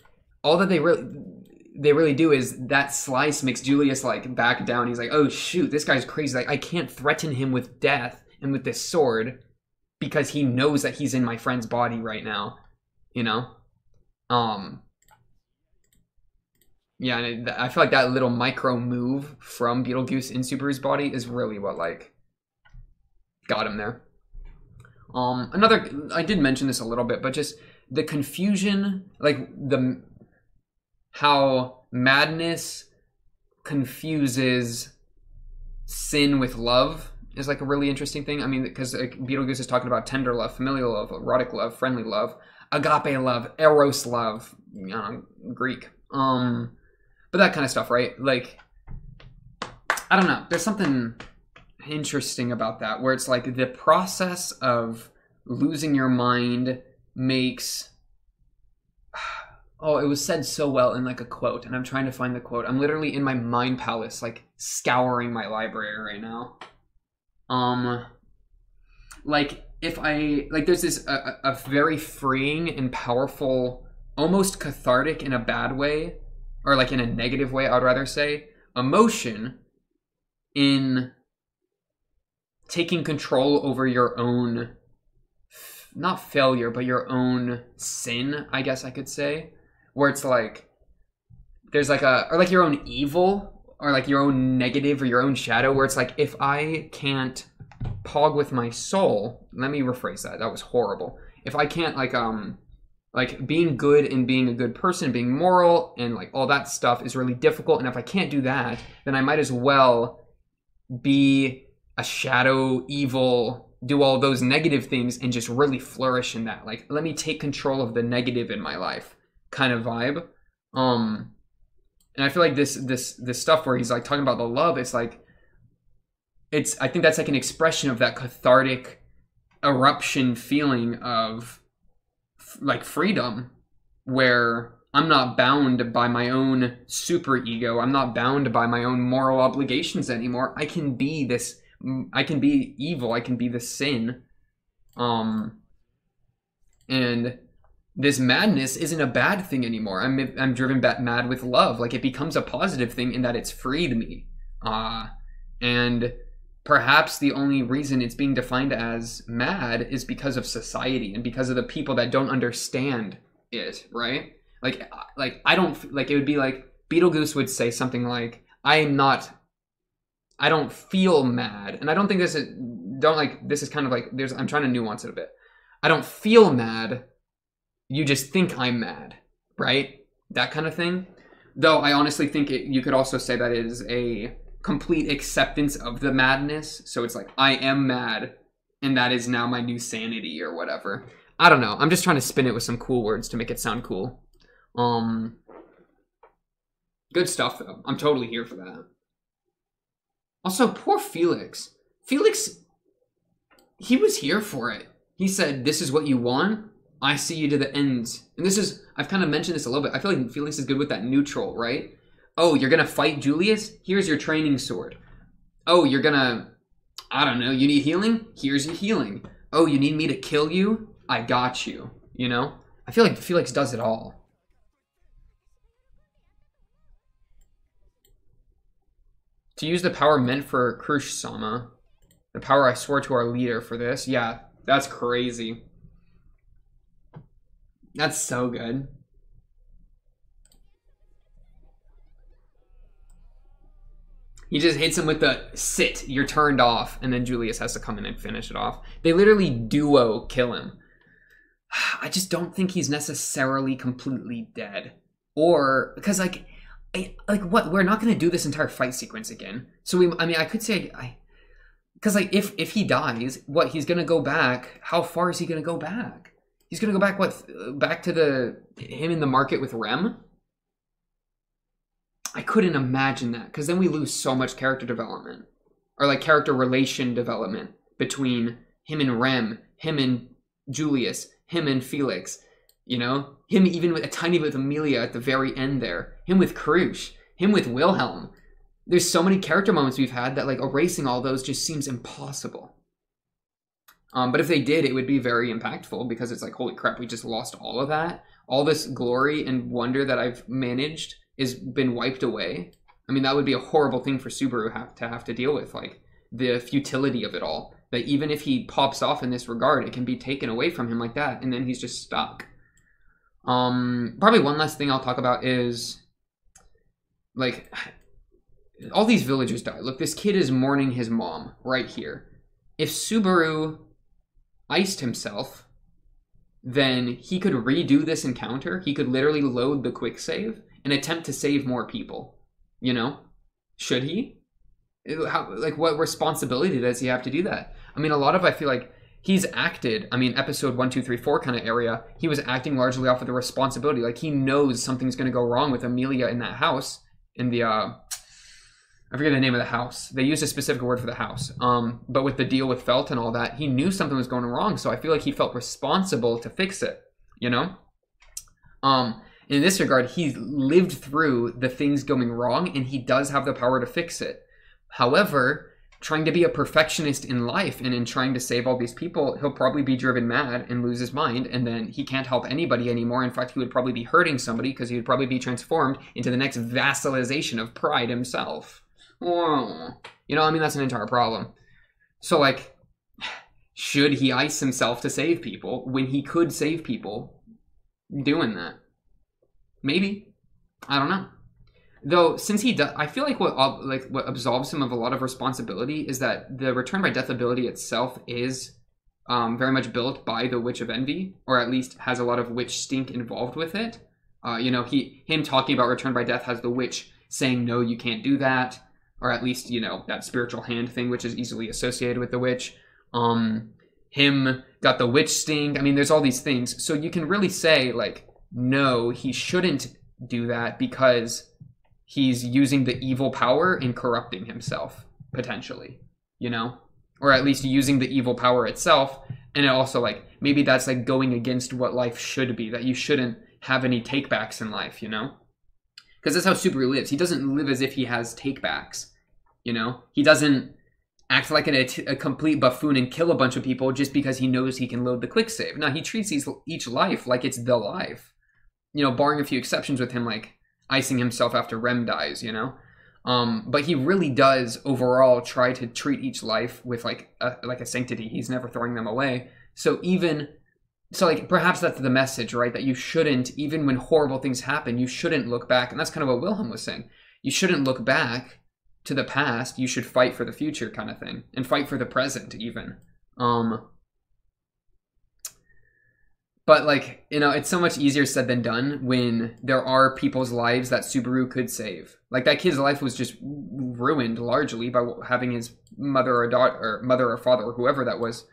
A: all that they really do is that slice makes Julius, like, back down. He's like, oh, shoot, this guy's crazy. Like, I can't threaten him with death and with this sword because he knows that he's in my friend's body right now. You know? Yeah, and I feel like that little micro move from Beetlejuice in Subaru's body is really what, like, got him there. I did mention this a little bit, but just the confusion, like, how madness confuses sin with love is, like, a really interesting thing. I mean, because like, Beetlejuice is talking about tender love, familial love, erotic love, friendly love, agape love, eros love, Greek. But that kind of stuff, right? Like, I don't know. There's something interesting about that, where it's like the process of losing your mind makes... Oh, it was said so well in like a quote, and I'm trying to find the quote. I'm literally in my mind palace, like scouring my library right now. Like if I, like there's this, a very freeing and powerful, almost cathartic in a bad way, or like in a negative way, I would rather say, emotion in taking control over your own, not failure, but your own sin, I guess I could say. Where it's like, there's like or like your own evil, or like your own negative, or your own shadow, where it's like, if I can't pog with my soul, let me rephrase that, that was horrible. If I can't like being good and being a good person, being moral, and like all that stuff is really difficult, and if I can't do that, then I might as well be a shadow, evil, do all those negative things, and just really flourish in that. Like, let me take control of the negative in my life. Kind of vibe. And I feel like this stuff where he's like talking about the love, it's like, I think that's like an expression of that cathartic eruption feeling of like freedom, where I'm not bound by my own super ego. I'm not bound by my own moral obligations anymore. I can be this, I can be evil. I can be the sin. And this madness isn't a bad thing anymore. I'm driven mad with love. Like, it becomes a positive thing in that it's freed me. And perhaps the only reason it's being defined as mad is because of society and because of the people that don't understand it, right? Like I don't, like, it would be like Beetlejuice would say something like, I don't feel mad. And I don't think this is, this is kind of like, I'm trying to nuance it a bit. I don't feel mad. You just think I'm mad, right? That kind of thing. Though I honestly think you could also say that it is a complete acceptance of the madness. So it's like, I am mad, and that is now my new sanity or whatever. I don't know. I'm just trying to spin it with some cool words to make it sound cool. Good stuff, though. I'm totally here for that. Also, poor Felix. Felix, he was here for it. He said, this is what you want. I see you to the end. And this is, I've kind of mentioned this a little bit. I feel like Felix is good with that neutral, right? Oh, you're gonna fight Julius? Here's your training sword. Oh, you're gonna, I don't know, you need healing? Here's your healing. Oh, you need me to kill you? I got you. You know? I feel like Felix does it all. To use the power meant for Krush-sama. The power I swore to our leader for this. Yeah, that's crazy. That's so good. He just hits him with the sit, you're turned off, and then Julius has to come in and finish it off. They literally duo kill him. I just don't think he's necessarily completely dead. Or, because like what? We're not going to do this entire fight sequence again. So I mean, I could say, because like if he dies, what, he's going to go back, how far is he going to go back? He's going to go back, what, back to him in the market with Rem? I couldn't imagine that, because then we lose so much character development. Or like character relation development between him and Rem, him and Julius, him and Felix, you know? Him even with a tiny bit with Amelia at the very end there. Him with Krush, him with Wilhelm. There's so many character moments we've had that like erasing all those just seems impossible. But if they did, it would be very impactful, because it's like, holy crap, we just lost all of that. All this glory and wonder that I've managed is been wiped away. I mean, that would be a horrible thing for Subaru to have to deal with, like the futility of it all. That even if he pops off in this regard, it can be taken away from him like that, and then he's just stuck. Probably one last thing I'll talk about is, like, all these villagers die. Look, this kid is mourning his mom right here. If Subaru iced himself, then he could redo this encounter. He could literally load the quick save and attempt to save more people, you know? Should he? Like, what responsibility does he have to do that? I mean, I feel like he's acted, I mean, episode 1, 2, 3, 4 kind of area, he was acting largely off of the responsibility. Like, he knows something's going to go wrong with Amelia in that house, in the, I forget the name of the house. They used a specific word for the house. But with the deal with Felt and all that, he knew something was going wrong, so I feel like he felt responsible to fix it, you know? In this regard, he's lived through the things going wrong, and he does have the power to fix it. However, trying to be a perfectionist in life and in trying to save all these people, he'll probably be driven mad and lose his mind, and then he can't help anybody anymore. In fact, he would probably be hurting somebody, because he would probably be transformed into the next vassalization of pride himself. Whoa. You know, I mean, that's an entire problem. So, like, should he ice himself to save people when he could save people doing that? Maybe. I don't know. Though, since he does, I feel like what absolves him of a lot of responsibility is that the return by death ability itself is very much built by the Witch of Envy, or at least has a lot of witch stink involved with it. You know, him talking about return by death has the witch saying, no, you can't do that, or at least, you know, that spiritual hand thing, which is easily associated with the witch. Him got the witch sting. I mean, there's all these things. So you can really say, like, no, he shouldn't do that, because he's using the evil power and corrupting himself, potentially, you know? Or at least using the evil power itself, and it also, like, maybe that's, like, going against what life should be, that you shouldn't have any takebacks in life, you know? Because that's how Subaru lives. He doesn't live as if he has takebacks, you know? He doesn't act like a complete buffoon and kill a bunch of people just because he knows he can load the quick save. No, he treats each life like it's the life. You know, barring a few exceptions with him, like icing himself after Rem dies, you know? But he really does overall try to treat each life with like a sanctity. He's never throwing them away. So like, perhaps that's the message, right? That you shouldn't, even when horrible things happen, you shouldn't look back. And that's kind of what Wilhelm was saying. You shouldn't look back to the past. You should fight for the future, kind of thing. And fight for the present, even. But, like, you know, it's so much easier said than done when there are people's lives that Subaru could save. Like, that kid's life was just ruined largely by having his mother or daughter, or mother or father, or whoever that was,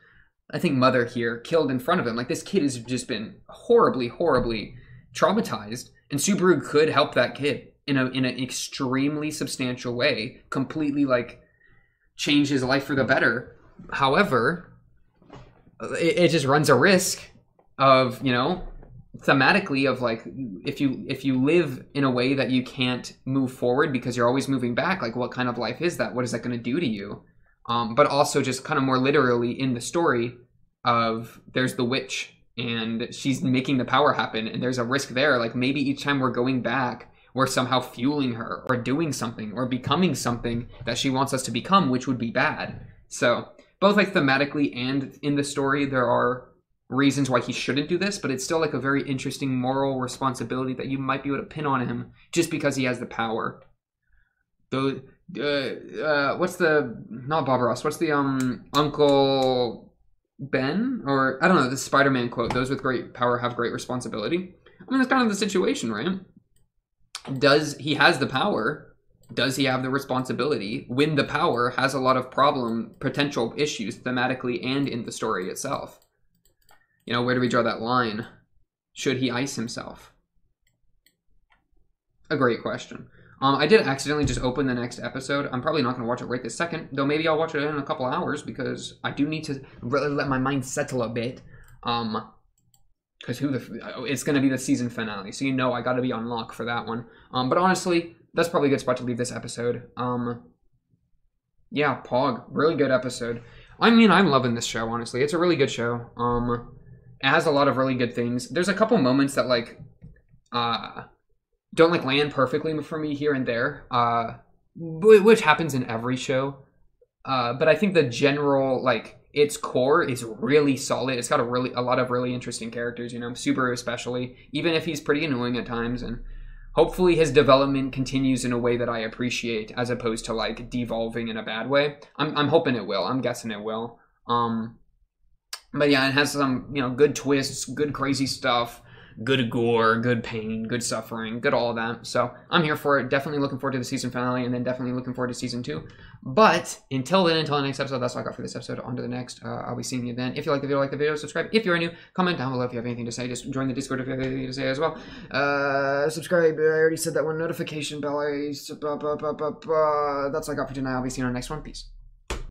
A: I think mother here, killed in front of him. Like, this kid has just been horribly, horribly traumatized. And Subaru could help that kid in an extremely substantial way, completely, like, change his life for the better. However, it just runs a risk of, you know, thematically of like if you live in a way that you can't move forward because you're always moving back, like what kind of life is that? What is that going to do to you? But also just kind of more literally in the story of there's the witch and she's making the power happen, and there's a risk there. Like maybe each time we're going back, we're somehow fueling her or doing something or becoming something that she wants us to become, which would be bad. So both like thematically and in the story, there are reasons why he shouldn't do this, but it's still like a very interesting moral responsibility that you might be able to pin on him just because he has the power. Though, what's the, not Bob Ross, what's the Uncle Ben, or I don't know, the Spider-Man quote, those with great power have great responsibility. I mean, that's kind of the situation, right? Does he has the power? Does he have the responsibility? When the power has a lot of potential issues thematically and in the story itself. You know, where do we draw that line? Should he ice himself? A great question. I did accidentally just open the next episode. I'm probably not going to watch it right this second, though maybe I'll watch it in a couple hours because I do need to really let my mind settle a bit. Because it's going to be the season finale, so you know I got to be on lock for that one. But honestly, that's probably a good spot to leave this episode. Yeah, Pog, really good episode. I mean, I'm loving this show, honestly. It's a really good show. It has a lot of really good things. There's a couple moments that like don't like land perfectly for me here and there, which happens in every show. But I think the general like its core is really solid. It's got a lot of really interesting characters, you know, Subaru especially, even if he's pretty annoying at times, and hopefully his development continues in a way that I appreciate as opposed to like devolving in a bad way. I'm hoping it will. I'm guessing it will. But yeah, it has some, you know, good twists, good crazy stuff, good gore, good pain, good suffering, good all of that. So I'm here for it. Definitely looking forward to the season finale, and then definitely looking forward to season 2. But until then, until the next episode, that's all I got for this episode. On to the next. I'll be seeing you then. If you like the video, subscribe. If you're new, comment down below if you have anything to say. Just join the Discord if you have anything to say as well. Subscribe. I already said that one. Notification bell. That's all I got for tonight. I'll be seeing you on the next one. Peace.